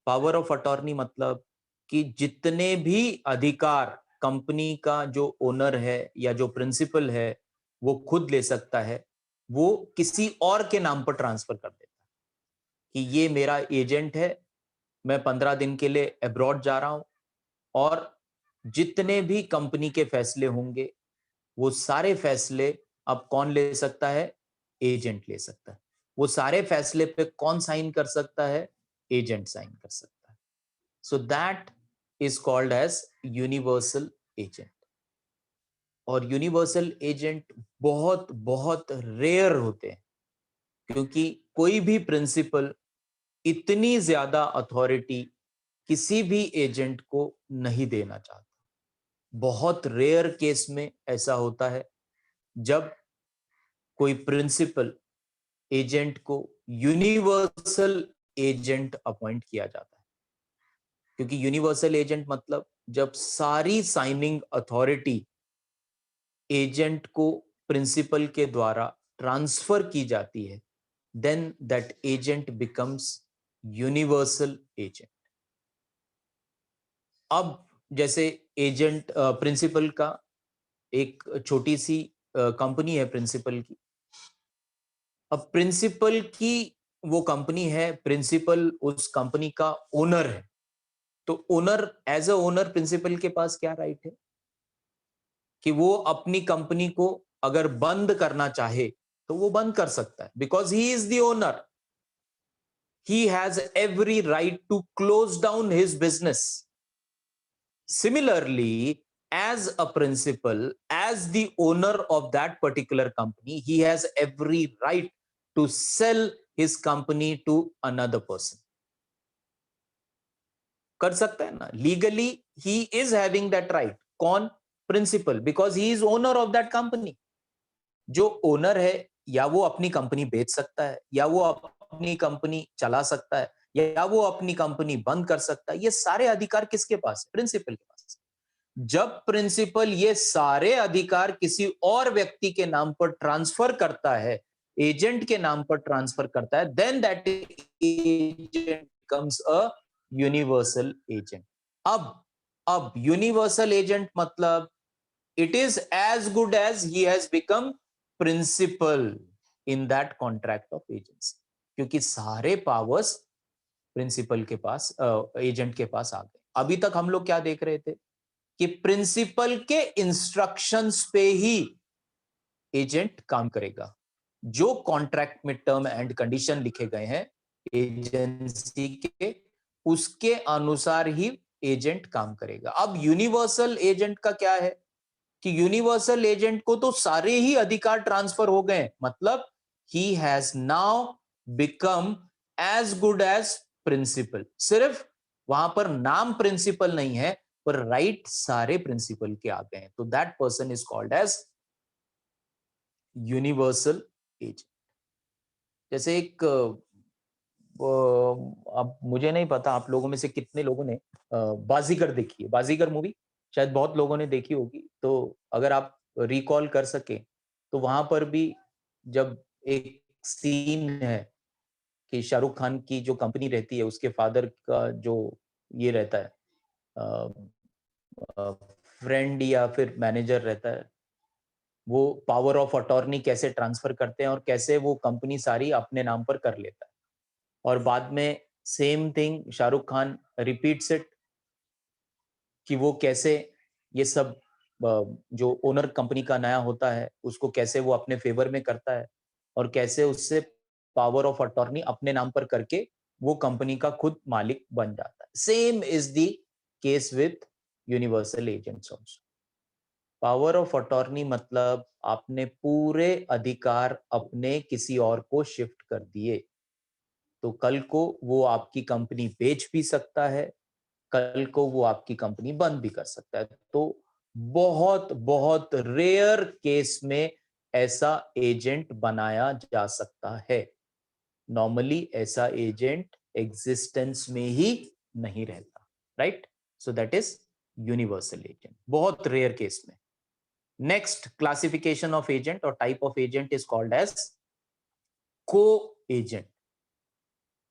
[SPEAKER 2] पावर ऑफ अटॉर्नी मतलब कि जितने भी अधिकार कंपनी का जो ओनर है या जो प्रिंसिपल है वो खुद ले सकता है, वो किसी और के नाम पर ट्रांसफर कर देता है कि ये मेरा एजेंट है, मैं 15 दिन के लिए अब्रॉड जा रहा हूं और जितने भी कंपनी के फैसले होंगे वो सारे फैसले अब कौन ले सकता है? एजेंट ले सकता है। वो सारे फैसले पे कौन साइन कर सकता है? एजेंट साइन कर सकता है। So that is called as universal agent. और यूनिवर्सल एजेंट बहुत बहुत रेयर होते हैं क्योंकि कोई भी प्रिंसिपल इतनी ज्यादा अथॉरिटी किसी भी एजेंट को नहीं देना चाहता। बहुत रेयर केस में ऐसा होता है जब कोई प्रिंसिपल एजेंट को यूनिवर्सल एजेंट अपॉइंट किया जाता है, क्योंकि यूनिवर्सल एजेंट मतलब जब सारी साइनिंग अथॉरिटी एजेंट को प्रिंसिपल के द्वारा ट्रांसफर की जाती है, then that agent becomes universal agent. अब जैसे एजेंट प्रिंसिपल का एक छोटी सी कंपनी है प्रिंसिपल की। अब प्रिंसिपल की वो कंपनी है, प्रिंसिपल उस कंपनी का ओनर है, तो owner as a owner principal के पास क्या राइट है कि वो अपनी कंपनी को अगर बंद करना चाहे तो वो बंद कर सकता है, because he is the owner. he has every right to close down his business. Similarly, as a principal, as the owner of that particular company, he has every right to sell his company to another person. कर सकता है ना, legally he is having that right. कौन? Principal, because he is owner of that company. जो owner है या वो अपनी कंपनी बेच सकता है, या वो अपनी कंपनी चला सकता है, या वो अपनी कंपनी बंद कर सकता है। ये सारे अधिकार किसके पास है? प्रिंसिपल के पास। जब प्रिंसिपल ये सारे अधिकार किसी और व्यक्ति के नाम पर ट्रांसफर करता है, एजेंट के नाम पर ट्रांसफर करता है, then that agent becomes a universal agent. अब यूनिवर्सल एजेंट मतलब it is as good as he has become principal in that contract of agency, क्योंकि सारे पावर्स प्रिंसिपल के पास, एजेंट के पास आ गए। अभी तक हम लोग क्या देख रहे थे कि प्रिंसिपल के इंस्ट्रक्शंस पे ही एजेंट काम करेगा। जो कॉन्ट्रैक्ट में टर्म एंड कंडीशन लिखे गए हैं एजेंसी के, उसके अनुसार ही एजेंट काम करेगा। अब यूनिवर्सल एजेंट का क्या है कि यूनिवर्सल एजेंट को तो सारे ही अधिकार ट्रांसफर हो गए, मतलब he has now become as good as principal. सिर्फ वहां पर नाम प्रिंसिपल नहीं है, पर राइट सारे प्रिंसिपल के आ गए हैं, तो that person is called as universal agent. जैसे एक अब मुझे नहीं पता आप लोगों में से कितने लोगों ने बाजीगर देखी है। बाजीगर मूवी शायद बहुत लोगों ने देखी होगी, तो अगर आप रिकॉल कर सके तो वहां पर भी जब एक सीन है कि शाहरुख खान की जो कंपनी रहती है उसके फादर का जो ये रहता है फ्रेंड या फिर मैनेजर रहता है, वो पावर ऑफ अटॉर्नी कैसे ट्रांसफर करते हैं और कैसे वो कंपनी सारी अपने नाम पर कर लेता है। और बाद में same thing Shahrukh Khan repeats it कि वो कैसे ये सब जो ओनर कंपनी का नया होता है उसको कैसे वो अपने फेवर में करता है और कैसे उससे पावर ऑफ अटॉर्नी अपने नाम पर करके वो कंपनी का खुद मालिक बन जाता है। Same is the case with universal agents also. Power of attorney मतलब आपने पूरे अधिकार अपने किसी और को शिफ्ट कर दिए, तो कल को वो आपकी कंपनी बेच भी सकता है, कल को वो आपकी कंपनी बंद भी कर सकता है। तो बहुत बहुत रेयर केस में ऐसा एजेंट बनाया जा सकता है। नॉर्मली ऐसा एजेंट एग्जिस्टेंस में ही नहीं रहता, right? So that is universal agent, बहुत रेयर केस में। नेक्स्ट क्लासिफिकेशन ऑफ एजेंट और type of agent is called as co agent.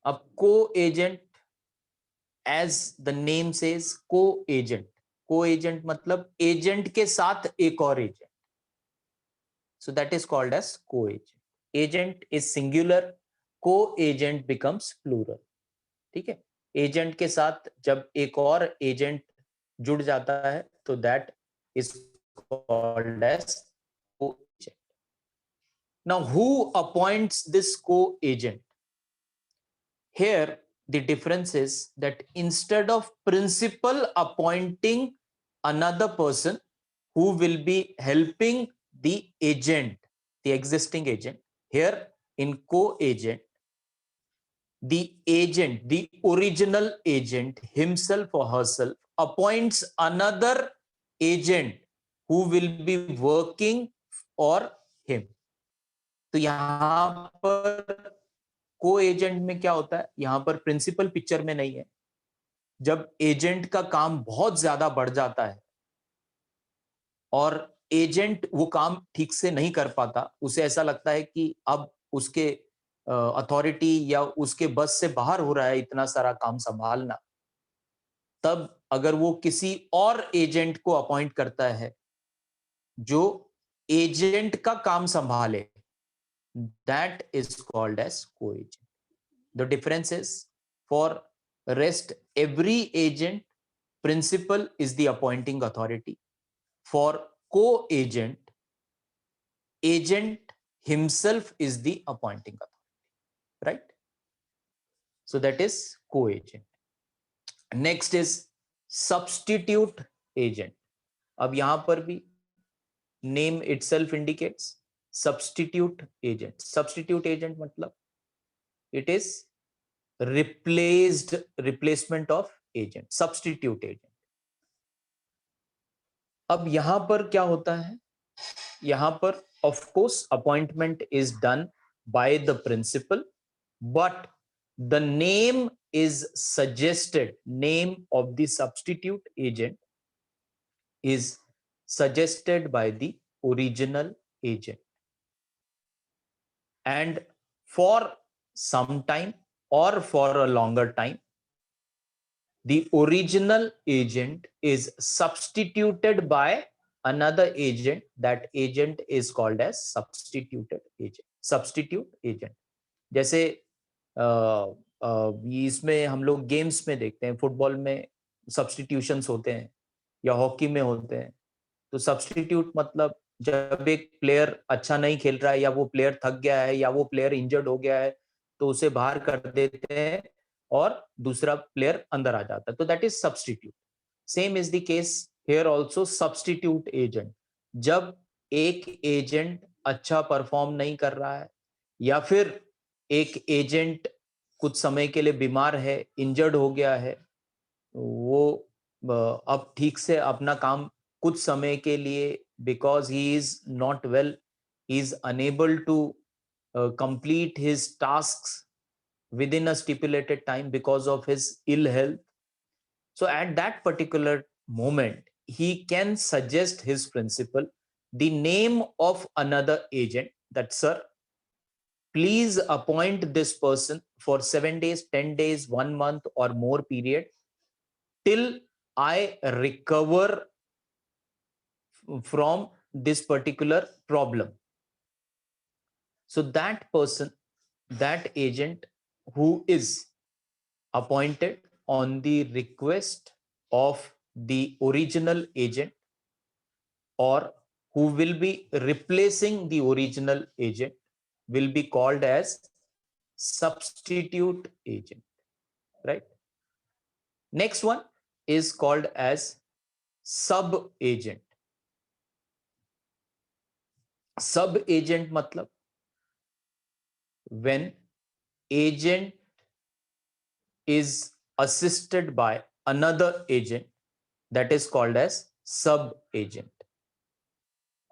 [SPEAKER 2] अब co agent, as the name says, co agent. Co agent मतलब agent के साथ एक और agent, so that is called as co agent. Agent is singular, co agent becomes plural. ठीक है, agent के साथ जब एक और एजेंट जुड़ जाता है तो that is called as co agent. Now who appoints this को agent? Here, the difference is that instead of principal appointing another person who will be helping the agent, the existing agent, here in co-agent, the agent, the original agent himself or herself appoints another agent who will be working for him. तो यहां पर को agent में क्या होता है, यहां पर प्रिंसिपल पिक्चर में नहीं है। जब एजेंट का काम बहुत ज्यादा बढ़ जाता है और एजेंट वो काम ठीक से नहीं कर पाता, उसे ऐसा लगता है कि अब उसके अथॉरिटी या उसके बस से बाहर हो रहा है इतना सारा काम संभालना, तब अगर वो किसी और एजेंट को अपॉइंट करता है जो एजेंट का काम संभाले, that is called as co-agent. The difference is, for rest every agent, principal is the appointing authority. For co-agent, agent himself is the appointing authority, right? So that is co-agent. Next is substitute agent. अब यहां पर भी name itself indicates substitute agent. Substitute agent मतलब it is replacement of agent, substitute agent. अब यहां पर क्या होता है, यहां पर of course appointment is done by the principal, but the name is suggested, name of the substitute agent is suggested by the original agent, and for some time or for a longer time the original agent is substituted by another agent. That agent is called as substituted agent. Substitute agent. जैसे इसमें हम लोग games में देखते हैं, football में substitutions होते हैं या हॉकी में होते हैं. तो सब्स्टिट्यूट मतलब जब एक प्लेयर अच्छा नहीं खेल रहा है या वो प्लेयर थक गया है या वो प्लेयर इंजर्ड हो गया है तो उसे बाहर कर देते हैं और दूसरा प्लेयर अंदर आ जाता है, तो that is substitute. Same is the case here also, substitute agent. जब एक एजेंट अच्छा परफॉर्म नहीं कर रहा है या फिर एक एजेंट कुछ समय के लिए बीमार है, इंजर्ड हो गया है, वो अब ठीक से अपना काम कुछ समय के लिए, because he is not well, he is unable to complete his tasks within a stipulated time because of his ill health. So at that particular moment, he can suggest his principal the name of another agent, that sir, please appoint this person for 7 days, 10 days, 1 month or more period till I recover from this particular problem. So that person, that agent who is appointed on the request of the original agent or who will be replacing the original agent will be called as substitute agent, right? Next one is called as sub agent. Sub agent matlab when agent is assisted by another agent, that is called as sub agent.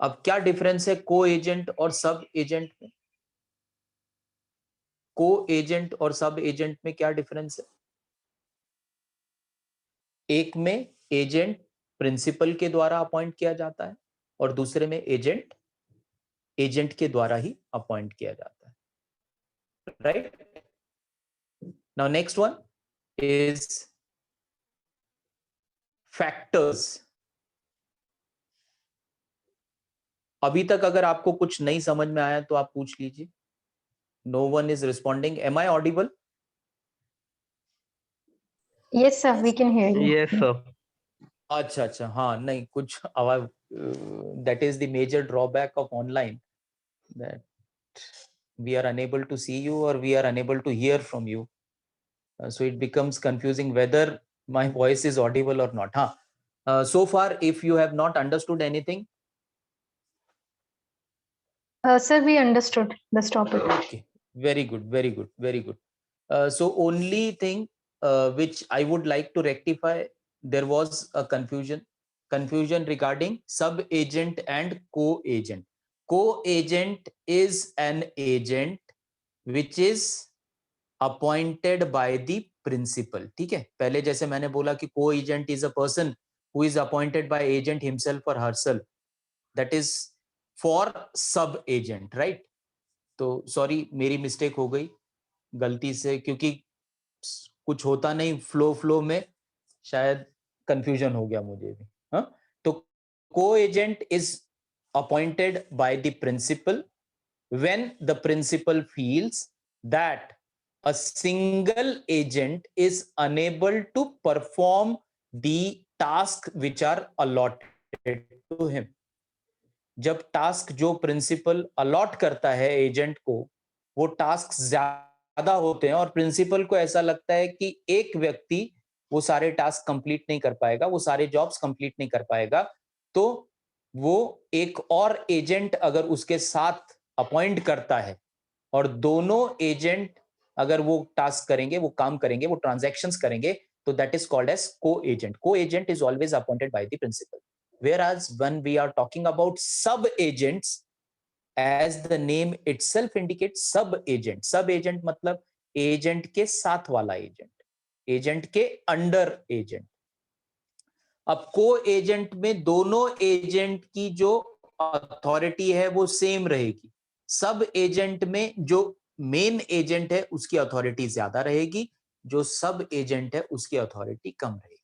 [SPEAKER 2] अब क्या difference है को agent और सब agent में? को agent और सब एजेंट में क्या डिफरेंस है? एक में एजेंट प्रिंसिपल के द्वारा अपॉइंट किया जाता है और दूसरे में एजेंट एजेंट के द्वारा ही अपॉइंट किया जाता है, right? Now next one is factors. अभी तक अगर आपको कुछ नहीं समझ में आया तो आप पूछ लीजिए. No one is responding. Am I audible?
[SPEAKER 4] Yes, sir, we can hear you.
[SPEAKER 5] Yes, sir.
[SPEAKER 2] अच्छा अच्छा, हाँ, नहीं कुछ आवाज, that is the major drawback of online, that we are unable to see you or we are unable to hear from you, so it becomes confusing whether my voice is audible or not. So far if you have not understood anything.
[SPEAKER 4] Sir, we understood this topic.
[SPEAKER 2] Okay, very good, very good, very good. So only thing which I would like to rectify, there was a confusion regarding sub agent and co-agent. Co-agent is an agent which is appointed by the principal. ठीक है, पहले जैसे मैंने बोला कि co-agent is a person who is appointed by agent himself or herself, that is for sub agent, right? तो sorry, मेरी mistake हो गई गलती से, क्योंकि कुछ होता नहीं, फ्लो में शायद कंफ्यूजन हो गया मुझे भी. हाँ, तो को agent is appointed by the principal when the principal feels that a single agent is unable to perform the task which are allotted to him. जब टास्क जो प्रिंसिपल अलॉट करता है एजेंट को, वो टास्क ज्यादा होते हैं और प्रिंसिपल को ऐसा लगता है कि एक व्यक्ति वो सारे टास्क कंप्लीट नहीं कर पाएगा, वो सारे जॉब्स कंप्लीट नहीं कर पाएगा, तो वो एक और एजेंट अगर उसके साथ अपॉइंट करता है और दोनों एजेंट अगर वो टास्क करेंगे, वो काम करेंगे, वो ट्रांजैक्शंस करेंगे, तो that is called as co agent. Co agent is always appointed by the principal. Whereas when we are talking about sub agents, as the name itself indicates, sub agent मतलब agent के साथ वाला agent, agent के under agent. अब co agent में दोनों agent की जो अथॉरिटी है वो सेम रहेगी. सब एजेंट में जो मेन एजेंट है उसकी अथॉरिटी ज्यादा रहेगी, जो सब एजेंट है उसकी अथॉरिटी कम रहेगी.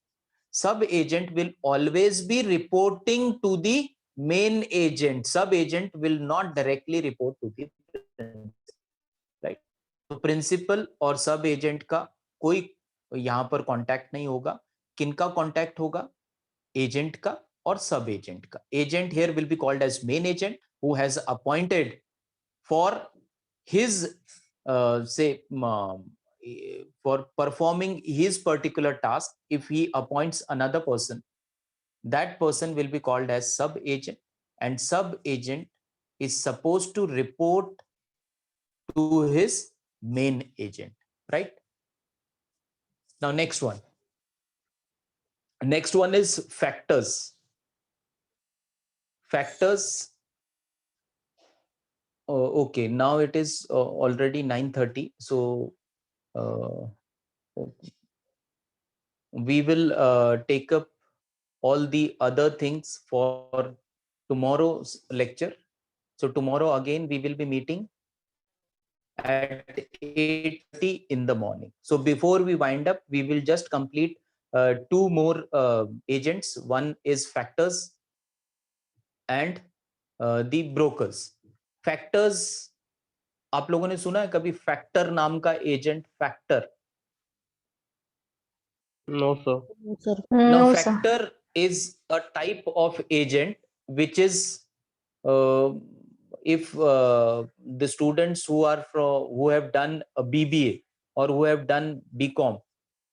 [SPEAKER 2] Sub agent will always be reporting to the main agent. Sub agent will not directly report to the principal, right? तो principal और sub agent का कोई यहाँ पर कांटेक्ट नहीं होगा. किनका कांटेक्ट होगा? एजेंट का और सब एजेंट का. Agent here will be called as main agent who has appointed for his say for performing his particular task. If he appoints another person, that person will be called as sub agent, and sub agent is supposed to report to his main agent, right? Now next one is factors. Okay, now it is already 9:30, so we will take up all the other things for tomorrow's lecture. So tomorrow again we will be meeting at 8:30 in the morning. So before we wind up, we will just complete two more agents. One is factors and the brokers. Factors, आप लोगों ने सुना है कभी factor नाम का agent? Factor?
[SPEAKER 5] No, sir.
[SPEAKER 1] Sir,
[SPEAKER 2] Now,
[SPEAKER 4] No, sir.
[SPEAKER 2] factor is a type of agent which is if the students who are who have done a BBA or who have done BCom,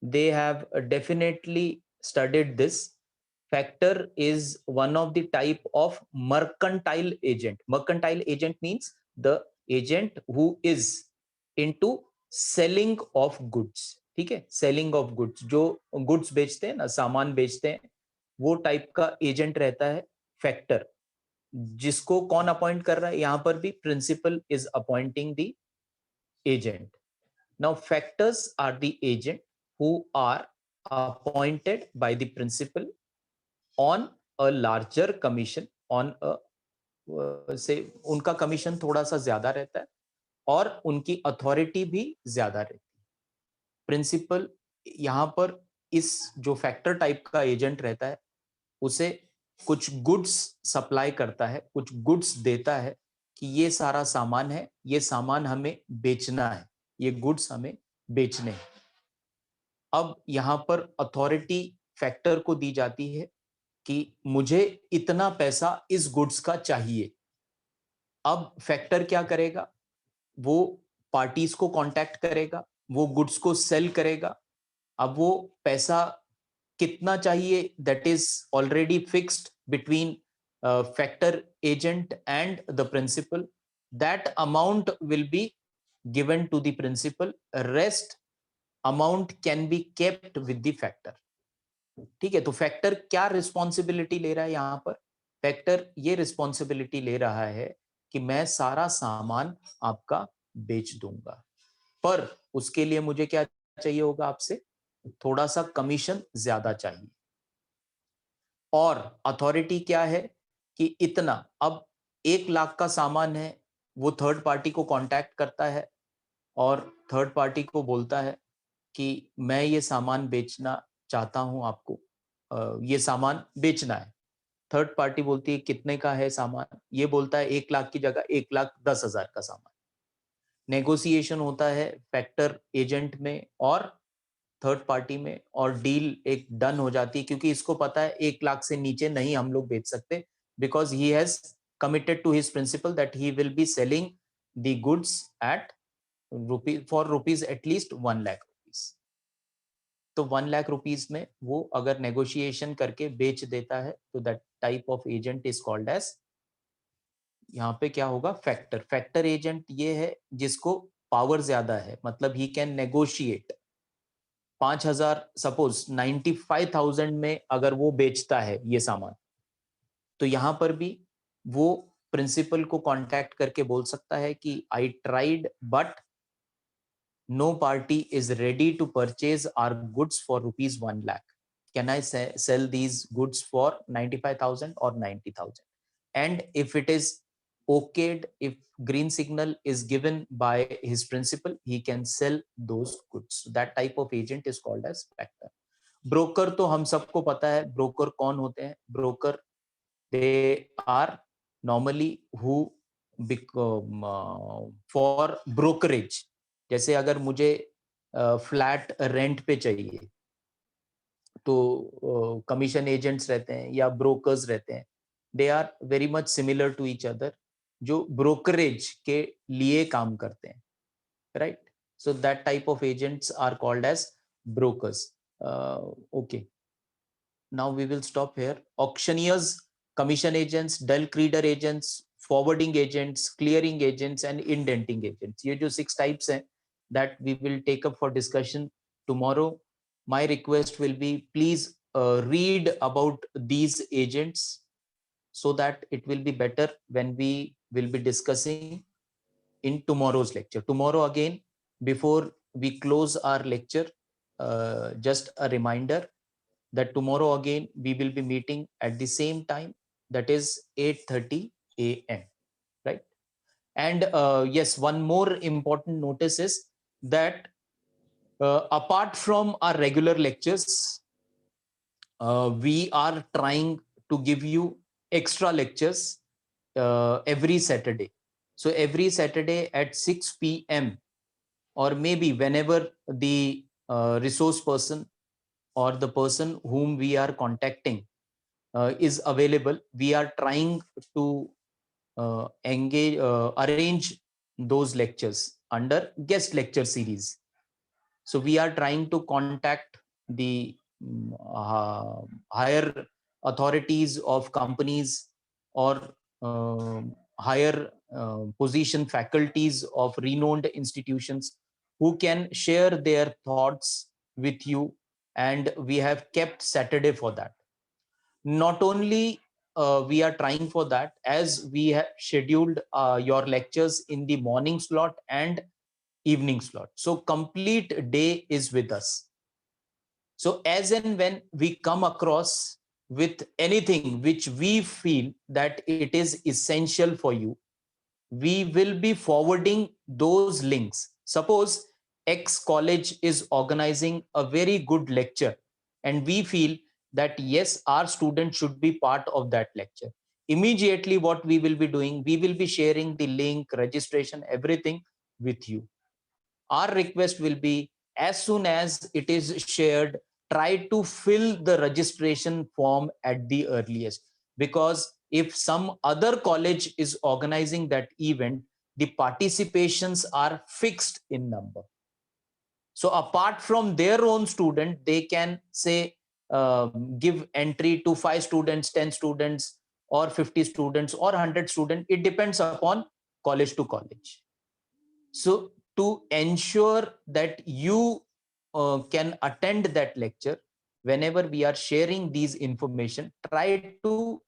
[SPEAKER 2] they have definitely studied this. Factor is one of the type of mercantile agent. Mercantile agent means the agent who is into selling of goods. ठीक है, selling of goods, जो goods बेचते हैं ना, सामान बेचते हैं, वो टाइप का एजेंट रहता है फैक्टर. जिसको कौन अपॉइंट कर रहा है? यहां पर भी principal is appointing the agent. Now factors are the agent who are appointed by the principal on a larger commission, on a से उनका कमीशन थोड़ा सा ज्यादा रहता है और उनकी अथॉरिटी भी ज्यादा रहती है. प्रिंसिपल यहां पर इस जो फैक्टर टाइप का एजेंट रहता है उसे कुछ गुड्स सप्लाई करता है, कुछ गुड्स देता है कि ये सारा सामान है, ये सामान हमें बेचना है, ये गुड्स हमें बेचने हैं. अब यहां पर अथॉरिटी फैक्टर को दी जाती है कि मुझे इतना पैसा इस गुड्स का चाहिए. अब फैक्टर क्या करेगा? वो पार्टीज को कांटेक्ट करेगा, वो गुड्स को सेल करेगा. अब वो पैसा कितना चाहिए, that is already fixed between factor agent and the principal. That amount will be given to the principal. Rest amount can be kept with the factor. ठीक है, तो फैक्टर क्या रिस्पॉन्सिबिलिटी ले रहा है यहां पर? फैक्टर ये रिस्पॉन्सिबिलिटी ले रहा है कि मैं सारा सामान आपका बेच दूंगा, पर उसके लिए मुझे क्या चाहिए होगा आपसे? थोड़ा सा कमीशन ज्यादा चाहिए. और अथॉरिटी क्या है कि इतना, अब 1 लाख का सामान है, वो थर्ड पार्टी को कांटेक्ट करता है और थर्ड पार्टी को बोलता है कि मैं ये सामान बेचना चाहता हूं, आपको ये सामान बेचना है. थर्ड पार्टी बोलती है कितने का है सामान, ये बोलता है 1 लाख की जगह 1,10,000 का सामान। नेगोशिएशन होता है फैक्टर एजेंट में और थर्ड पार्टी में, और डील एक डन हो जाती है, क्योंकि इसको पता है 1 लाख से नीचे नहीं हम लोग बेच सकते, because he has committed to his principle that he will be selling the goods at rupees at least 1 lakh rupees. तो 1 लाख रुपीस में वो अगर नेगोशिएशन करके बेच देता है तो that type of agent is called as, यहाँ पे क्या होगा, फैक्टर। फैक्टर एजेंट ये है जिसको पावर ज्यादा है, मतलब ही कैन नेगोशिएट। 5,000 सपोज 95,000 में अगर वो बेचता है ये सामान, तो यहां पर भी वो प्रिंसिपल को कांटेक्ट करके बोल सकता है कि I tried but no party is ready to purchase our goods for rupees 1 lakh, can I sell these goods for 95,000 और 90,000, and if it is okayed, if green signal is given by his principal, he can sell those goods. So that type of agent is called as factor. broker तो हम सबको पता है broker कौन होते हैं। broker they are normally who become for brokerage। जैसे अगर मुझे फ्लैट रेंट पे चाहिए तो कमीशन एजेंट्स रहते हैं या ब्रोकर्स रहते हैं, they are very much similar to each other, जो ब्रोकरेज के लिए काम करते हैं, right. So that type of agents are called as brokers. Okay, now we will stop here. Auctioneers, commission agents, bulk reader agents, forwarding agents, clearing agents and indenting agents, ये जो 6 types हैं that we will take up for discussion tomorrow. My request will be please read about these agents so that it will be better when we will be discussing in tomorrow's lecture. Tomorrow again, before we close our lecture, just a reminder that tomorrow again we will be meeting at the same time, that is 8:30 a.m. right? And yes, one more important notice is that apart from our regular lectures, we are trying to give you extra lectures every Saturday. So every Saturday at 6 p.m. or maybe whenever the resource person or the person whom we are contacting is available, we are trying to arrange those lectures under guest lecture series. So we are trying to contact the higher authorities of companies or higher position faculties of renowned institutions who can share their thoughts with you, and we have kept Saturday for that. Not only we are trying for that, as we have scheduled your lectures in the morning slot and evening slot, so complete day is with us. So as and when we come across with anything which we feel that it is essential for you, we will be forwarding those links. Suppose X college is organizing a very good lecture and we feel that yes, our students should be part of that lecture. Immediately what we will be doing, we will be sharing the link, registration, everything with you. Our request will be, as soon as it is shared, try to fill the registration form at the earliest, because if some other college is organizing that event, the participations are fixed in number. So apart from their own student, they can say give entry to 5 students, 10 students, or 50 students, or 100 students. It depends upon college to college. So to ensure that you can attend that lecture, whenever we are sharing these information, try to,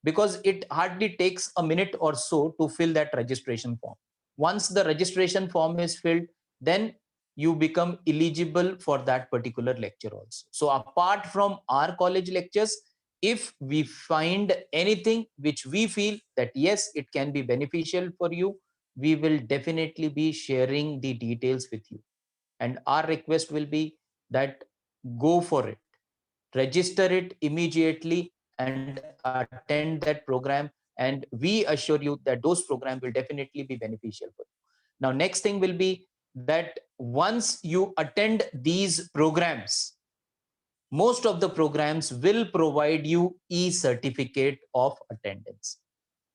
[SPEAKER 2] because it hardly takes a minute or so to fill that registration form. Once the registration form is filled, then you become eligible for that particular lecture also. So apart from our college lectures, if we find anything which we feel that yes, it can be beneficial for you, we will definitely be sharing the details with you. And our request will be that go for it, register it immediately, and attend that program, and we assure you that those programs will definitely be beneficial for you. Now, next thing will be that once you attend these programs, most of the programs will provide you e-certificate of attendance.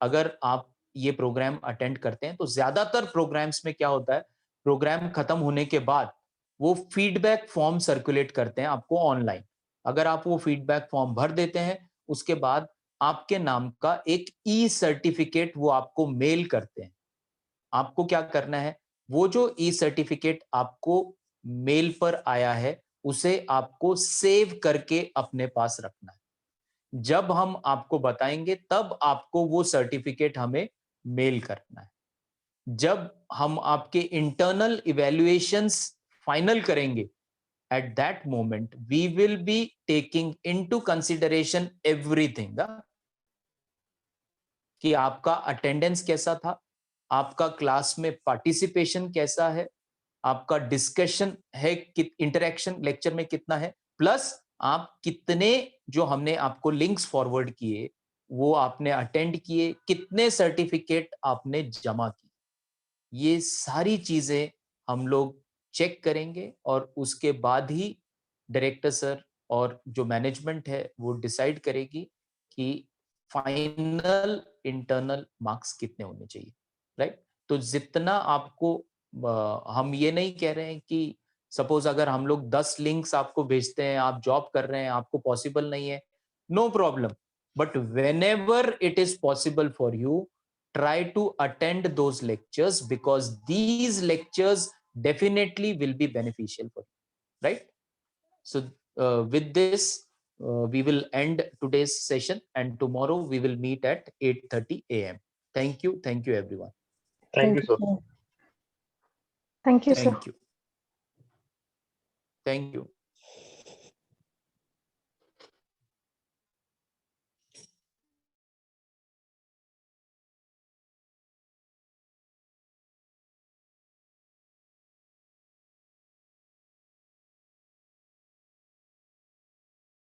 [SPEAKER 2] अगर आप ये programme attend करते हैं तो ज्यादातर programmes में क्या होता है, प्रोग्राम खत्म होने के बाद वो फीडबैक फॉर्म सर्कुलेट करते हैं आपको ऑनलाइन. अगर आप वो फीडबैक फॉर्म भर देते हैं, उसके बाद आपके नाम का एक ई सर्टिफिकेट वो आपको मेल करते हैं. आपको क्या करना है, वो जो ई सर्टिफिकेट आपको मेल पर आया है उसे आपको सेव करके अपने पास रखना है. जब हम आपको बताएंगे तब आपको वो सर्टिफिकेट हमें मेल करना है. जब हम आपके इंटरनल इवैल्यूएशंस फाइनल करेंगे, at that moment we will be taking into consideration everything, कि आपका अटेंडेंस कैसा था, आपका क्लास में पार्टिसिपेशन कैसा है, आपका डिस्कशन है, इंटरेक्शन लेक्चर में कितना है, प्लस आप कितने जो हमने आपको लिंक्स फॉरवर्ड किए वो आपने अटेंड किए, कितने सर्टिफिकेट आपने जमा किए. ये सारी चीजें हम लोग चेक करेंगे और उसके बाद ही डायरेक्टर सर और जो मैनेजमेंट है वो डिसाइड करेगी कि फाइनल इंटरनल मार्क्स कितने होने चाहिए. राइट. तो जितना आपको हम ये नहीं कह रहे हैं कि सपोज अगर हम लोग 10 लिंक्स आपको भेजते हैं, आप जॉब कर रहे हैं, आपको पॉसिबल नहीं है, no problem, but whenever it is possible for you, try to attend those lectures because these lectures definitely will be beneficial for you, right? So with this we will end today's session, and tomorrow we will meet at 8:30 a.m. Thank you everyone.
[SPEAKER 5] Thank you, sir.
[SPEAKER 4] Thank you, sir.
[SPEAKER 2] Thank you.